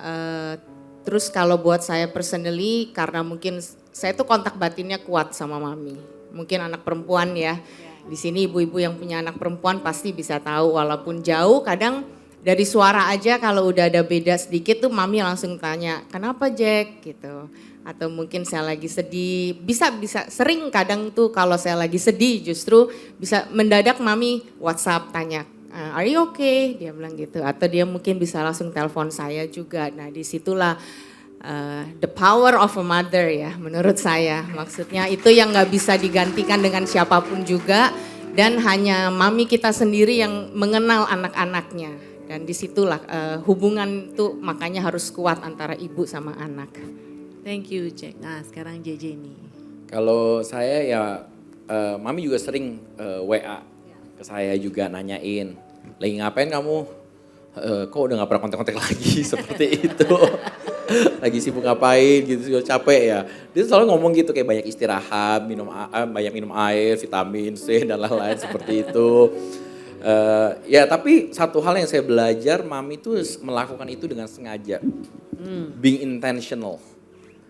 terus kalau buat saya personally, karena mungkin saya tuh kontak batinnya kuat sama mami. Mungkin anak perempuan ya, di sini ibu-ibu yang punya anak perempuan pasti bisa tahu walaupun jauh kadang dari suara aja kalau udah ada beda sedikit tuh mami langsung tanya, kenapa Jack gitu. Atau mungkin saya lagi sedih, bisa sering kadang tuh kalau saya lagi sedih justru bisa mendadak mami WhatsApp tanya, are you okay? Dia bilang gitu. Atau dia mungkin bisa langsung telepon saya juga. Nah disitulah the power of a mother ya menurut saya. Maksudnya itu yang gak bisa digantikan dengan siapapun juga. Dan hanya mami kita sendiri yang mengenal anak-anaknya. Dan disitulah hubungan tuh makanya harus kuat antara ibu sama anak. Thank you Jack. Nah sekarang JJ nih. Kalau saya ya mami juga sering WA ke saya juga nanyain, lagi ngapain kamu? Kok udah gak pernah kontak-kontak lagi seperti itu. Lagi sibuk ngapain gitu, capek ya. Dia selalu ngomong gitu kayak banyak istirahat, banyak minum air, vitamin C dan lain-lain seperti itu. Ya tapi satu hal yang saya belajar, mami tuh melakukan itu dengan sengaja. Being intentional.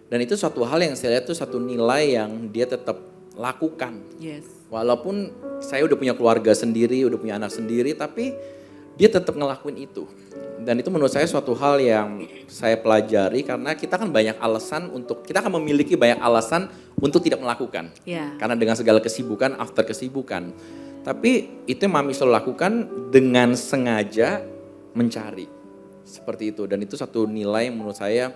Dan itu suatu hal yang saya lihat tuh satu nilai yang dia tetap lakukan. Yes. Walaupun saya udah punya keluarga sendiri, udah punya anak sendiri, tapi dia tetap ngelakuin itu. Dan itu menurut saya suatu hal yang saya pelajari karena kita kan banyak alasan kita akan memiliki banyak alasan untuk tidak melakukan. Yeah. Karena dengan segala kesibukan, after kesibukan. Tapi itu yang mami selalu lakukan dengan sengaja mencari. Seperti itu. Dan itu satu nilai yang menurut saya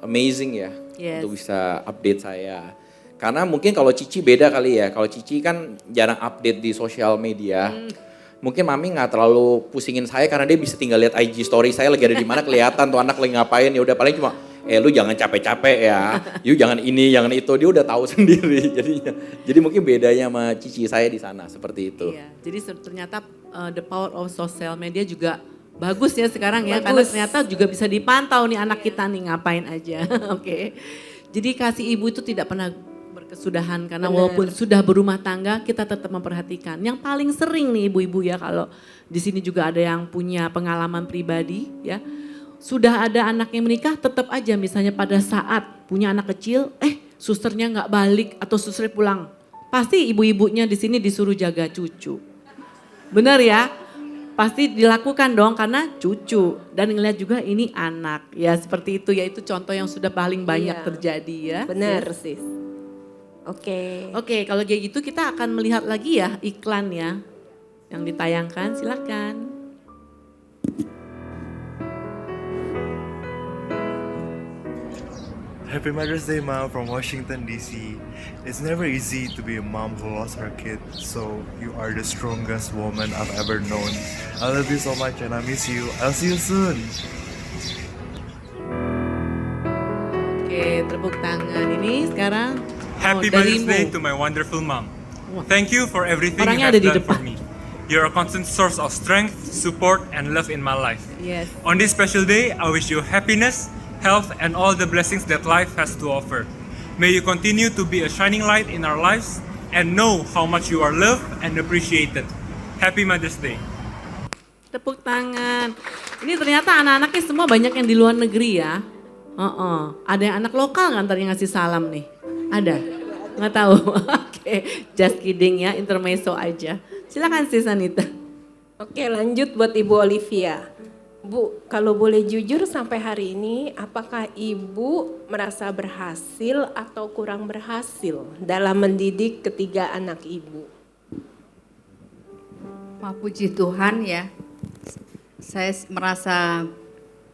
amazing ya. Yes. Untuk bisa update saya. Karena mungkin kalau Cici beda kali ya. Kalau Cici kan jarang update di sosial media. Mungkin mami nggak terlalu pusingin saya karena dia bisa tinggal lihat IG story saya lagi ada di mana, kelihatan tuh anak lagi ngapain, ya udah paling cuma lu jangan capek-capek ya, you jangan ini, jangan itu, dia udah tahu sendiri jadinya. Jadi mungkin bedanya sama Cici saya di sana seperti itu. Iya, jadi ternyata the power of social media juga bagus ya sekarang ya, Bagus. karena ternyata juga bisa dipantau nih anak kita nih ngapain aja. Oke. Jadi kasih ibu itu tidak pernah berkesudahan karena Bener. walaupun sudah berumah tangga kita tetap memperhatikan. Yang paling sering nih ibu-ibu ya, kalau di sini juga ada yang punya pengalaman pribadi ya. Sudah ada anak yang menikah, tetap aja misalnya pada saat punya anak kecil, susternya nggak balik atau susternya pulang. Pasti ibu-ibunya di sini disuruh jaga cucu. Benar ya? Pasti dilakukan dong karena cucu dan ngeliat juga ini anak. Ya seperti itu, ya itu contoh yang sudah paling banyak Iya. terjadi ya. Benar sis. Oke, kalau kayak gitu kita akan melihat lagi ya iklan ya yang ditayangkan, silakan. Happy Mother's Day, Mom, from Washington, D.C. It's never easy to be a mom who lost her kid, so you are the strongest woman I've ever known. I love you so much and I miss you. I'll see you soon. Oke, tepuk tangan. Ini sekarang Happy dari Mother's Day Mo. to my wonderful mom. Thank you for everything you Orangnya have ada di done for depan. me. You're a constant source of strength, support, and love in my life. Yes. On this special day, I wish you happiness, health, and all the blessings that life has to offer. May you continue to be a shining light in our lives and know how much you are loved and appreciated. Happy Mother's Day. Tepuk tangan. Ini ternyata anak-anaknya semua banyak yang di luar negeri ya. Ada yang anak lokal kan tadi ngasih salam nih? Ada? Nggak tahu. Oke, just kidding ya, intermezzo aja. Silakan Sis Anita. Oke, lanjut buat Ibu Olivia. Bu, kalau boleh jujur sampai hari ini, apakah Ibu merasa berhasil atau kurang berhasil dalam mendidik ketiga anak Ibu? Wah, puji Tuhan ya, saya merasa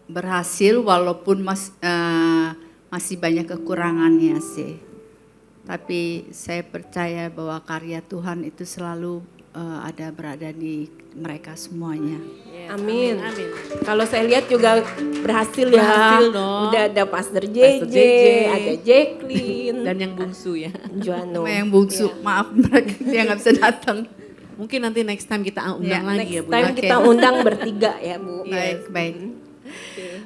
berhasil walaupun masih banyak kekurangannya sih. Tapi saya percaya bahwa karya Tuhan itu selalu berada di mereka semuanya. Amin. Kalau saya lihat juga berhasil ya. Berhasil dong. Udah ada Pastor JJ, ada Jacqueline. Dan yang bungsu ya. Juano. Sama yang bungsu, maaf mereka dia nggak bisa datang. Mungkin nanti next time kita undang lagi ya Bu. Next time kita undang bertiga ya Bu. Baik.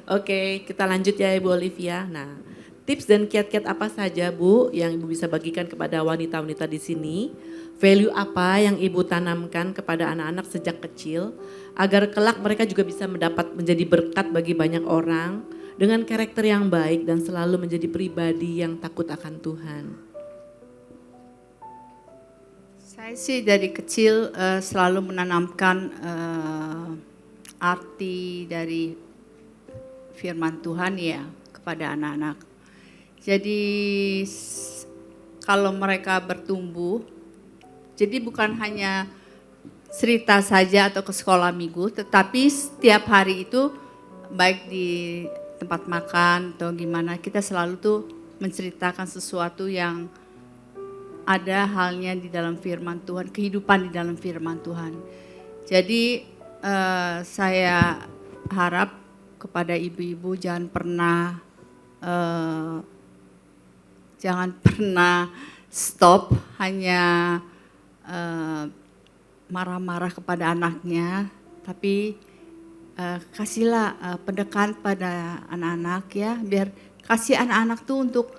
Oke, kita lanjut ya Ibu Olivia. Nah, tips dan kiat-kiat apa saja Bu yang Ibu bisa bagikan kepada wanita-wanita di sini? Value apa yang Ibu tanamkan kepada anak-anak sejak kecil agar kelak mereka juga bisa menjadi berkat bagi banyak orang dengan karakter yang baik dan selalu menjadi pribadi yang takut akan Tuhan? Saya sih dari kecil selalu menanamkan arti dari firman Tuhan ya kepada anak-anak. Jadi kalau mereka bertumbuh, jadi bukan hanya cerita saja atau ke sekolah minggu, tetapi setiap hari itu baik di tempat makan atau gimana, kita selalu tuh menceritakan sesuatu yang ada halnya di dalam firman Tuhan, kehidupan di dalam firman Tuhan. Jadi saya harap kepada ibu-ibu jangan pernah stop hanya marah-marah kepada anaknya, tapi kasihlah pendekatan pada anak-anak ya, biar kasih anak-anak tuh untuk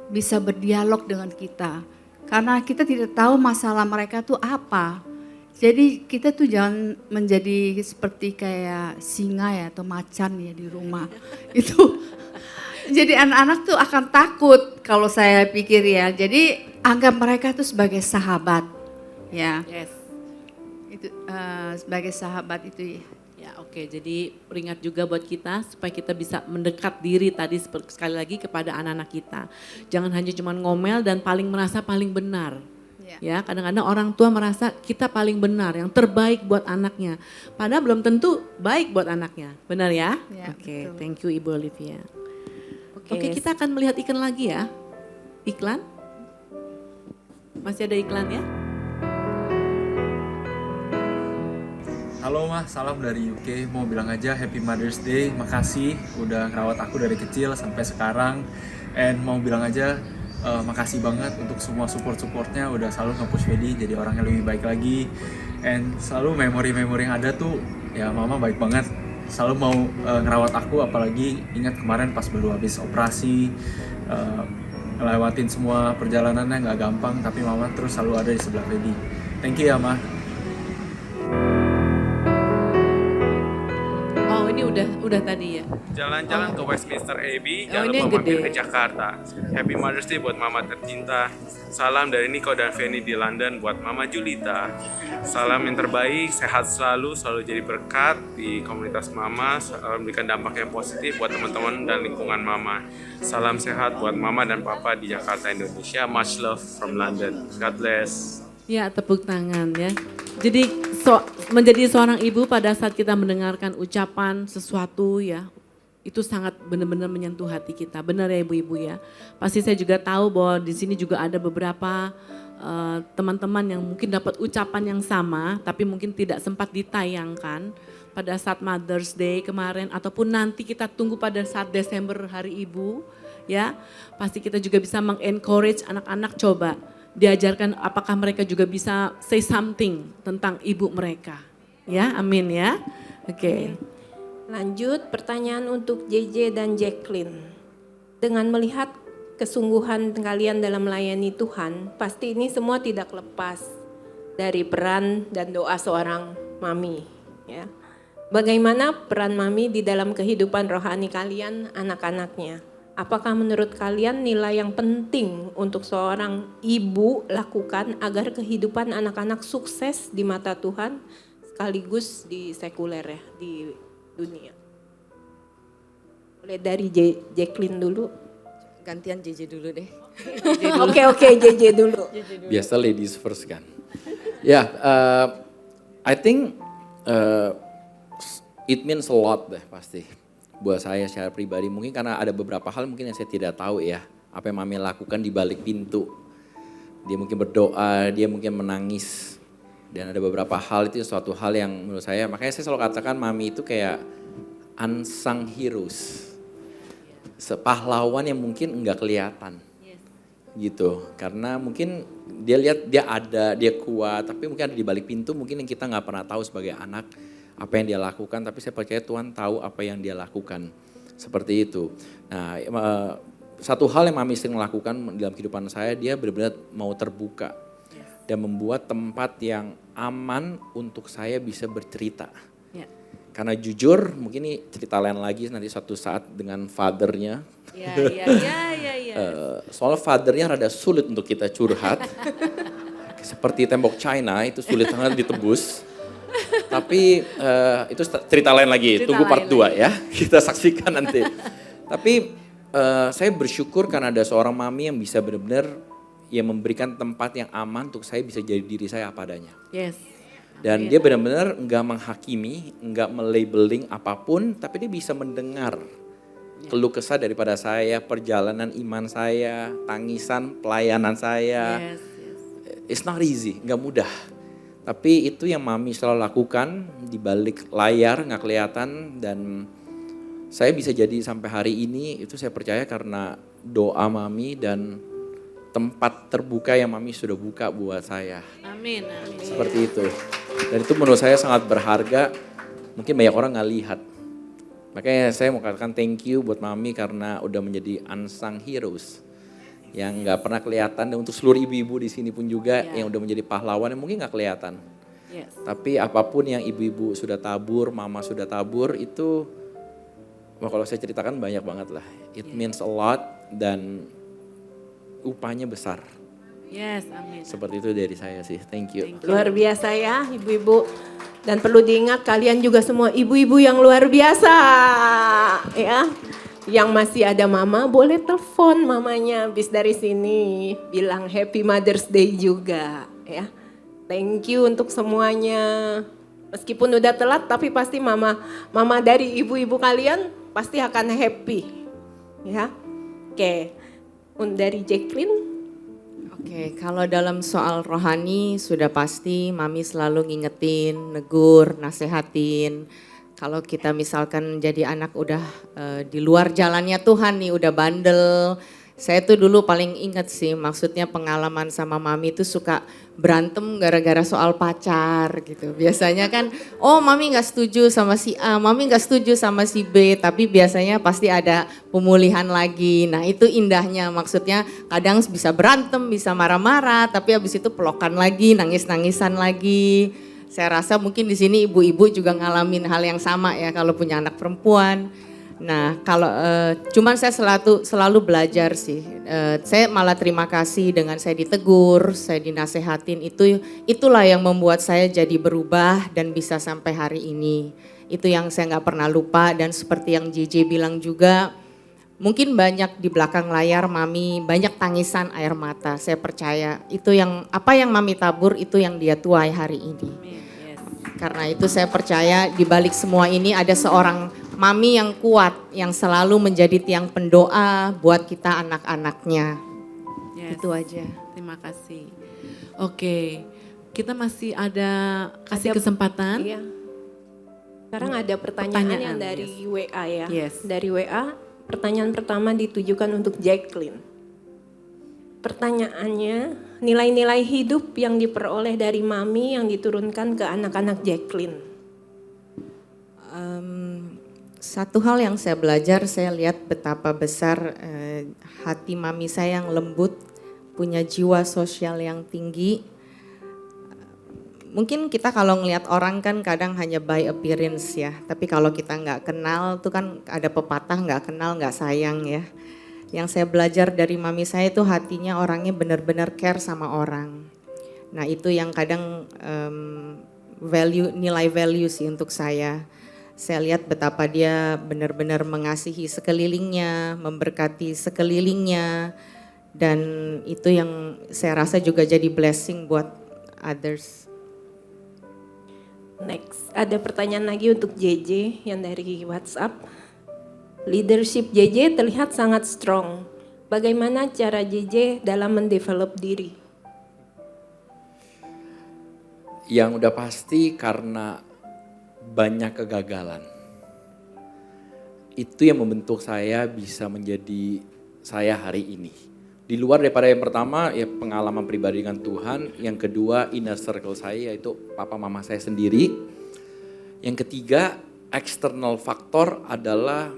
bisa berdialog dengan kita. Karena kita tidak tahu masalah mereka tuh apa. Jadi kita tuh jangan menjadi seperti kayak singa ya atau macan ya di rumah. Itu jadi anak-anak tuh akan takut kalau saya pikir ya. Jadi anggap mereka tuh sebagai sahabat. Ya. Yes. Itu sebagai sahabat itu ya. Ya oke, jadi peringat juga buat kita supaya kita bisa mendekat diri tadi sekali lagi kepada anak-anak kita. Jangan hanya cuma ngomel dan merasa paling benar. Ya, kadang-kadang orang tua merasa kita paling benar, yang terbaik buat anaknya. Padahal belum tentu baik buat anaknya. Benar ya? Oke, thank you Ibu Olivia. Oke, kita akan melihat iklan lagi ya. Iklan? Masih ada iklan ya? Halo Mah, salam dari UK. Mau bilang aja Happy Mother's Day. Makasih udah ngerawat aku dari kecil sampai sekarang. And mau bilang aja makasih banget untuk semua support-supportnya. Udah selalu nge-push Fedy jadi orang yang lebih baik lagi. And selalu memori-memori yang ada tuh ya Mama baik banget. Selalu mau ngerawat aku, apalagi ingat kemarin pas baru habis operasi. Ngelewatin semua perjalanannya nggak gampang, tapi Mama terus selalu ada di sebelah Fedy. Thank you ya Ma. Oh ini Udah tadi ya. Jalan-jalan ke Westminster Abbey, jangan ini yang lupa mampir gede. ke Jakarta. Happy Mother's Day buat Mama tercinta. Salam dari Nico dan Feni di London buat Mama Julita. Salam yang terbaik, sehat selalu jadi berkat di komunitas Mama, memberikan dampak yang positif buat teman-teman dan lingkungan Mama. Salam sehat buat Mama dan Papa di Jakarta, Indonesia. Much love from London. God bless. Ya, tepuk tangan ya. Jadi menjadi seorang ibu pada saat kita mendengarkan ucapan sesuatu ya, itu sangat benar-benar menyentuh hati kita. Benar ya ibu-ibu ya. Pasti saya juga tahu bahwa di sini juga ada beberapa teman-teman yang mungkin dapat ucapan yang sama, tapi mungkin tidak sempat ditayangkan pada saat Mother's Day kemarin, ataupun nanti kita tunggu pada saat Desember Hari Ibu ya. Pasti kita juga bisa mengencourage anak-anak, coba diajarkan apakah mereka juga bisa say something tentang ibu mereka. Ya, amin ya. Oke. Lanjut pertanyaan untuk JJ dan Jacqueline. Dengan melihat kesungguhan kalian dalam melayani Tuhan, pasti ini semua tidak lepas dari peran dan doa seorang mami. Ya. Bagaimana peran mami di dalam kehidupan rohani kalian, anak-anaknya? Apakah menurut kalian nilai yang penting untuk seorang ibu lakukan agar kehidupan anak-anak sukses di mata Tuhan sekaligus di sekuler ya, di dunia? Mulai dari Jacqueline dulu. Gantian JJ dulu deh. Oke, JJ dulu. Biasa ladies first kan. Ya, I think it means a lot deh pasti. Buat saya secara pribadi, mungkin karena ada beberapa hal mungkin yang saya tidak tahu ya, apa yang mami lakukan di balik pintu. Dia mungkin berdoa, dia mungkin menangis, dan ada beberapa hal itu suatu hal yang menurut saya, makanya saya selalu katakan mami itu kayak unsung heroes, pahlawan yang mungkin enggak kelihatan, gitu. Karena mungkin dia lihat dia ada, dia kuat, tapi mungkin ada di balik pintu mungkin yang kita nggak pernah tahu sebagai anak. Apa yang dia lakukan, tapi saya percaya Tuhan tahu apa yang dia lakukan. Seperti itu. Nah, satu hal yang mami sering lakukan dalam kehidupan saya, dia benar-benar mau terbuka. Dan membuat tempat yang aman untuk saya bisa bercerita. Ya. Karena jujur, mungkin ini cerita lain lagi nanti suatu saat dengan fathernya. Ya. Soalnya fathernya rada sulit untuk kita curhat. Seperti tembok China, itu sulit sangat ditebus. Tapi itu cerita lain lagi, tunggu part 2 ya, kita saksikan nanti. Tapi saya bersyukur karena ada seorang mami yang bisa benar-benar yang memberikan tempat yang aman untuk saya bisa jadi diri saya apa adanya. Yes. Dan dia benar-benar enggak menghakimi, enggak melabeling apapun, tapi dia bisa mendengar keluh kesah daripada saya, perjalanan iman saya, tangisan, pelayanan saya. It's not easy, enggak mudah. Tapi itu yang mami selalu lakukan di balik layar nggak kelihatan, dan saya bisa jadi sampai hari ini itu saya percaya karena doa mami dan tempat terbuka yang mami sudah buka buat saya. Amin. Seperti itu. Dan itu menurut saya sangat berharga, mungkin banyak orang nggak lihat. Makanya saya mau katakan thank you buat mami karena udah menjadi unsung heroes. Yang nggak pernah kelihatan, dan untuk seluruh ibu-ibu di sini pun juga yang udah menjadi pahlawan yang mungkin nggak kelihatan. Yes. Tapi apapun yang ibu-ibu sudah tabur, mama sudah tabur itu, kalau saya ceritakan banyak banget lah. It means a lot dan upahnya besar. Yes, amin. Seperti itu dari saya sih. Thank you. Luar biasa ya ibu-ibu. Dan perlu diingat kalian juga semua ibu-ibu yang luar biasa ya. Yang masih ada mama boleh telepon mamanya habis dari sini. Bilang Happy Mother's Day juga ya. Thank you untuk semuanya. Meskipun udah telat tapi pasti mama dari ibu-ibu kalian pasti akan happy. Ya. Oke. Dari Jacqueline. Oke, kalau dalam soal rohani sudah pasti mami selalu ngingetin, negur, nasehatin. Kalau kita misalkan jadi anak udah di luar jalannya Tuhan nih, udah bandel. Saya tuh dulu paling inget sih, maksudnya pengalaman sama mami tuh suka berantem gara-gara soal pacar gitu. Biasanya kan, oh mami gak setuju sama si A, mami gak setuju sama si B. Tapi biasanya pasti ada pemulihan lagi. Nah itu indahnya, maksudnya kadang bisa berantem, bisa marah-marah. Tapi habis itu pelokan lagi, nangis-nangisan lagi. Saya rasa mungkin di sini ibu-ibu juga ngalamin hal yang sama ya kalau punya anak perempuan. Nah, kalau cuman saya selalu belajar sih. Saya malah terima kasih dengan saya ditegur, saya dinasehatin, itulah yang membuat saya jadi berubah dan bisa sampai hari ini. Itu yang saya nggak pernah lupa, dan seperti yang JJ bilang juga, mungkin banyak di belakang layar Mami banyak tangisan air mata. Saya percaya itu yang apa yang Mami tabur itu yang dia tuai hari ini. Karena itu saya percaya di balik semua ini ada seorang Mami yang kuat, yang selalu menjadi tiang pendoa buat kita anak-anaknya. Yes. Itu aja. Terima kasih. Oke, kita masih kasih kesempatan. Iya. Sekarang ada pertanyaan yang dari WA ya. Yes. Dari WA, pertanyaan pertama ditujukan untuk Jacqueline. Pertanyaannya, nilai-nilai hidup yang diperoleh dari Mami yang diturunkan ke anak-anak Jacqueline. Satu hal yang saya belajar, saya lihat betapa besar hati Mami saya yang lembut, punya jiwa sosial yang tinggi. Mungkin kita kalau ngelihat orang kan kadang hanya by appearance ya, tapi kalau kita nggak kenal tuh kan ada pepatah nggak kenal nggak sayang ya. Yang saya belajar dari Mami saya itu hatinya orangnya benar-benar care sama orang. Nah itu yang kadang nilai value sih untuk saya. Saya lihat betapa dia benar-benar mengasihi sekelilingnya, memberkati sekelilingnya. Dan itu yang saya rasa juga jadi blessing buat others. Next, ada pertanyaan lagi untuk JJ yang dari WhatsApp. Leadership JJ terlihat sangat strong. Bagaimana cara JJ dalam mendevelop diri? Yang udah pasti karena banyak kegagalan. Itu yang membentuk saya bisa menjadi saya hari ini. Di luar daripada yang pertama ya pengalaman pribadi dengan Tuhan, yang kedua inner circle saya yaitu papa mama saya sendiri. Yang ketiga external faktor adalah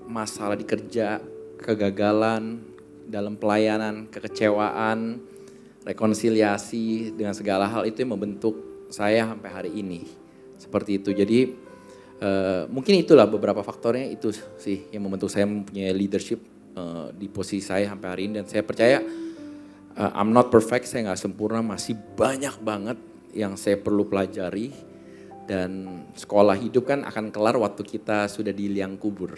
masalah di kerja, kegagalan dalam pelayanan, kekecewaan, rekonsiliasi dengan segala hal itu yang membentuk saya sampai hari ini. Seperti itu. Jadi mungkin itulah beberapa faktornya itu sih yang membentuk saya mempunyai leadership di posisi saya sampai hari ini. Dan saya percaya I'm not perfect, saya nggak sempurna, masih banyak banget yang saya perlu pelajari. Dan sekolah hidup kan akan kelar waktu kita sudah di liang kubur.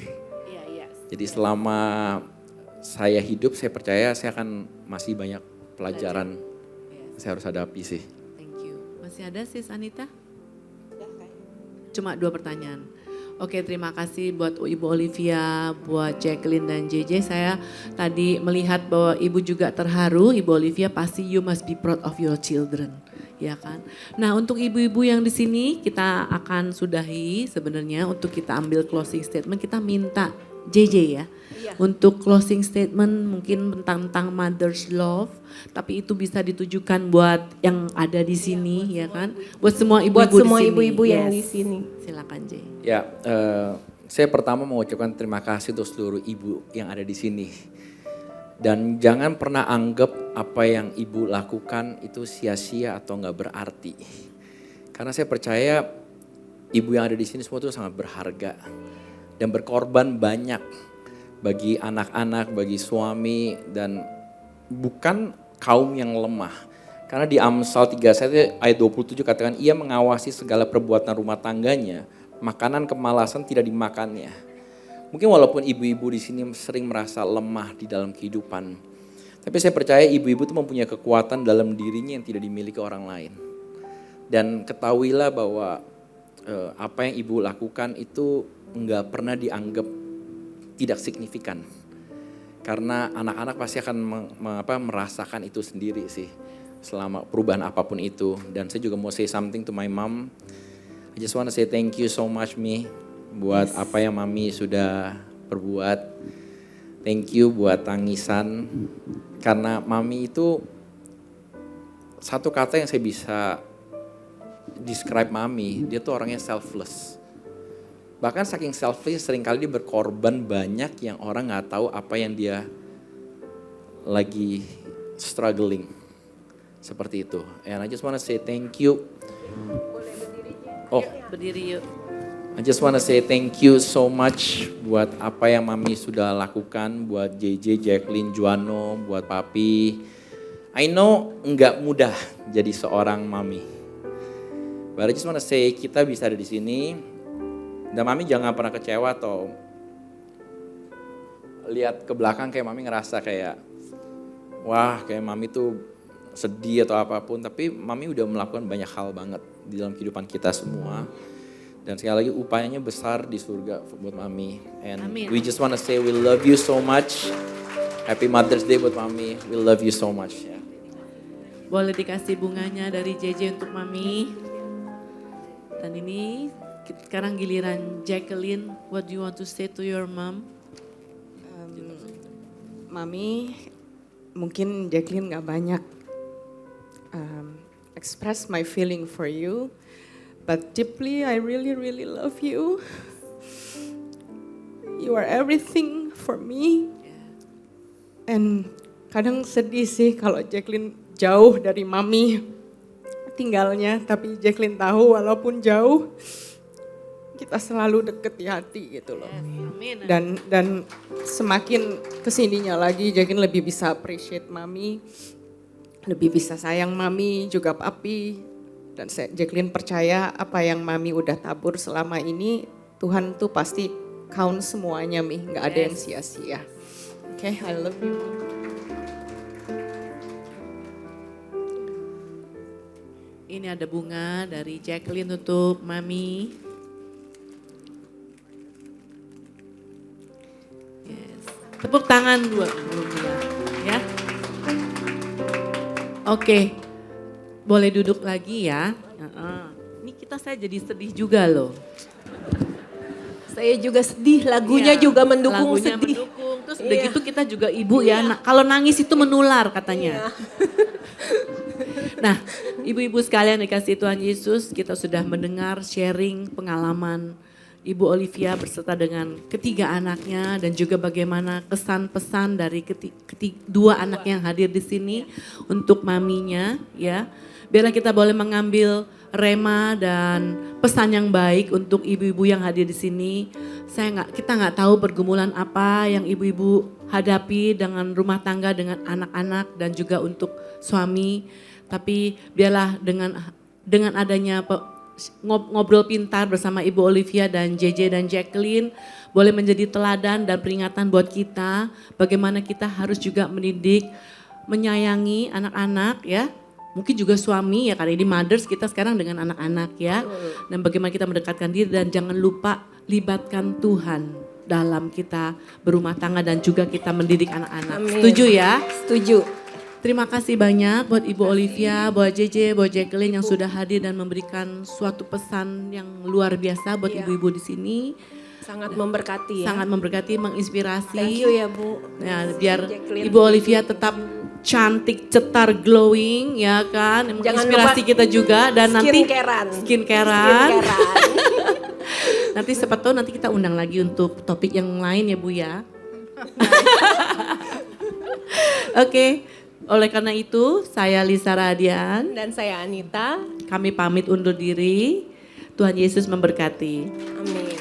Jadi selama saya hidup, saya percaya saya akan masih banyak pelajaran saya harus hadapi sih. Thank you. Masih ada sis Anita? Cuma 2 pertanyaan. Oke, terima kasih buat Ibu Olivia, buat Jacqueline dan JJ. Saya tadi melihat bahwa Ibu juga terharu. Ibu Olivia pasti you must be proud of your children. Ya kan? Nah untuk ibu-ibu yang di sini kita akan sudahi sebenarnya untuk kita ambil closing statement. Kita minta JJ ya. Untuk closing statement mungkin tentang mother's love. Tapi itu bisa ditujukan buat yang ada di sini ya kan. Buat semua ibu-ibu yang di sini. Silakan J. Ya, saya pertama mengucapkan terima kasih untuk seluruh ibu yang ada di sini. Dan jangan pernah anggap apa yang ibu lakukan itu sia-sia atau nggak berarti. Karena saya percaya ibu yang ada di sini semua itu sangat berharga. Dan berkorban banyak bagi anak-anak, bagi suami, dan bukan kaum yang lemah. Karena di Amsal 3 ayat 27 katakan ia mengawasi segala perbuatan rumah tangganya, makanan kemalasan tidak dimakannya. Mungkin walaupun ibu-ibu di sini sering merasa lemah di dalam kehidupan, tapi saya percaya ibu-ibu itu mempunyai kekuatan dalam dirinya yang tidak dimiliki orang lain. Dan ketahuilah bahwa apa yang ibu lakukan itu enggak pernah dianggap tidak signifikan. Karena anak-anak pasti akan merasakan itu sendiri sih selama perubahan apapun itu. Dan saya juga mau say something to my mom. I just want to say thank you so much Mi buat apa yang Mami sudah perbuat. Thank you buat tangisan. Karena Mami itu satu kata yang saya bisa describe Mami, dia tuh orangnya selfless. Bahkan saking selfless seringkali dia berkorban banyak yang orang gak tahu apa yang dia lagi struggling. Seperti itu. And I just wanna say thank you Oh, Berdiri yuk. I just wanna say thank you so much buat apa yang Mami sudah lakukan, buat JJ, Jacqueline, Juano, buat Papi. I know nggak mudah jadi seorang Mami. But I just wanna say kita bisa ada di sini dan Mami jangan pernah kecewa atau lihat ke belakang kayak Mami ngerasa kayak wah kayak Mami tuh sedih atau apapun, tapi Mami udah melakukan banyak hal banget di dalam kehidupan kita semua. Dan sekali lagi upayanya besar di surga buat Mami. And Amin. we just wanna say we love you so much. Happy Mother's Day buat Mami. We love you so much. Ya. Boleh dikasih bunganya dari JJ untuk Mami. Dan ini sekarang giliran Jacqueline. What do you want to say to your mom? Mami, mungkin Jacqueline gak banyak express my feeling for you. But deeply, I really, really love you. You are everything for me. And kadang sedih sih kalau Jacqueline jauh dari Mami tinggalnya. Tapi Jacqueline tahu walaupun jauh, kita selalu deket di hati gitu loh. Dan semakin kesininya lagi, Jacqueline lebih bisa appreciate Mami. Lebih bisa sayang Mami, juga Papi. Dan Jacqueline percaya apa yang Mami udah tabur selama ini, Tuhan tuh pasti count semuanya Mi, gak ada yang sia-sia. Oke, I love you. Ini ada bunga dari Jacqueline untuk Mami. Yes. Tepuk tangan buat dia, ya. Oke. Boleh duduk lagi ya. Ini saya jadi sedih juga loh. Saya juga sedih, lagunya juga mendukung lagunya sedih. Mendukung. Terus udah gitu kita juga ibu ya. Kalau nangis itu menular katanya. Nah, ibu-ibu sekalian dikasih Tuhan Yesus, kita sudah mendengar sharing pengalaman Ibu Olivia berserta dengan ketiga anaknya dan juga bagaimana kesan pesan dari dua anak yang hadir di sini untuk maminya ya. Biarlah kita boleh mengambil rema dan pesan yang baik untuk ibu-ibu yang hadir di sini. Kita nggak tahu pergumulan apa yang ibu-ibu hadapi dengan rumah tangga, dengan anak-anak dan juga untuk suami. Tapi biarlah dengan adanya ngobrol pintar bersama Ibu Olivia dan JJ dan Jacqueline boleh menjadi teladan dan peringatan buat kita bagaimana kita harus juga mendidik, menyayangi anak-anak ya. Mungkin juga suami ya, karena ini mothers kita sekarang dengan anak-anak ya. Dan bagaimana kita mendekatkan diri dan jangan lupa libatkan Tuhan dalam kita berumah tangga dan juga kita mendidik anak-anak. Setuju ya? Setuju. Terima kasih banyak buat Ibu Olivia, buat JJ, buat Jacqueline yang sudah hadir dan memberikan suatu pesan yang luar biasa buat ibu-ibu di sini. Sangat memberkati ya. Sangat memberkati, menginspirasi. Thank you ya Bu. Ya, biar Ibu Olivia tetap cantik, cetar, glowing ya kan. Menginspirasi kita juga dan nanti skincarean. Nanti siapa tahu nanti kita undang lagi untuk topik yang lain ya Bu ya. Oke, oleh karena itu saya Lisa Radian. Dan saya Anita. Kami pamit undur diri. Tuhan Yesus memberkati. Amin.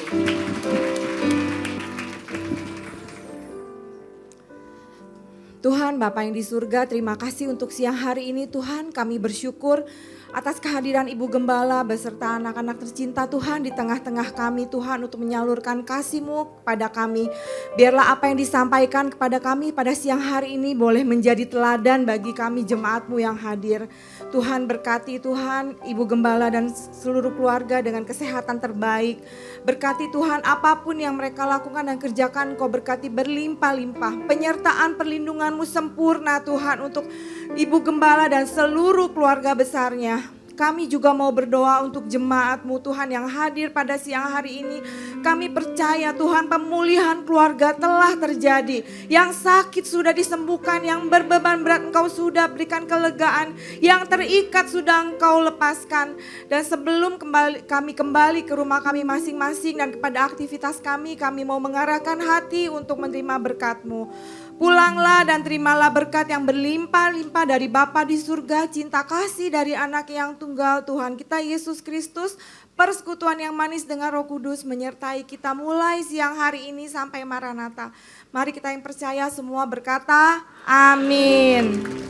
Tuhan Bapa yang di surga, terima kasih untuk siang hari ini Tuhan. Kami bersyukur atas kehadiran Ibu Gembala beserta anak-anak tercinta Tuhan di tengah-tengah kami Tuhan untuk menyalurkan kasih-Mu kepada kami. Biarlah apa yang disampaikan kepada kami pada siang hari ini boleh menjadi teladan bagi kami jemaat-Mu yang hadir. Tuhan berkati Tuhan Ibu Gembala dan seluruh keluarga dengan kesehatan terbaik. Berkati Tuhan apapun yang mereka lakukan dan kerjakan Kau berkati berlimpah-limpah. Penyertaan perlindungan-Mu sempurna Tuhan untuk Ibu Gembala dan seluruh keluarga besarnya. Kami juga mau berdoa untuk jemaat-Mu Tuhan yang hadir pada siang hari ini. Kami percaya Tuhan pemulihan keluarga telah terjadi. Yang sakit sudah disembuhkan, yang berbeban berat Engkau sudah berikan kelegaan. Yang terikat sudah Engkau lepaskan. Dan sebelum kami kembali ke rumah kami masing-masing dan kepada aktivitas kami mau mengarahkan hati untuk menerima berkat-Mu. Pulanglah dan terimalah berkat yang berlimpah-limpah dari Bapa di surga, cinta kasih dari anak yang tunggal Tuhan kita Yesus Kristus, persekutuan yang manis dengan Roh Kudus menyertai kita mulai siang hari ini sampai Maranatha. Mari kita yang percaya semua berkata, amin.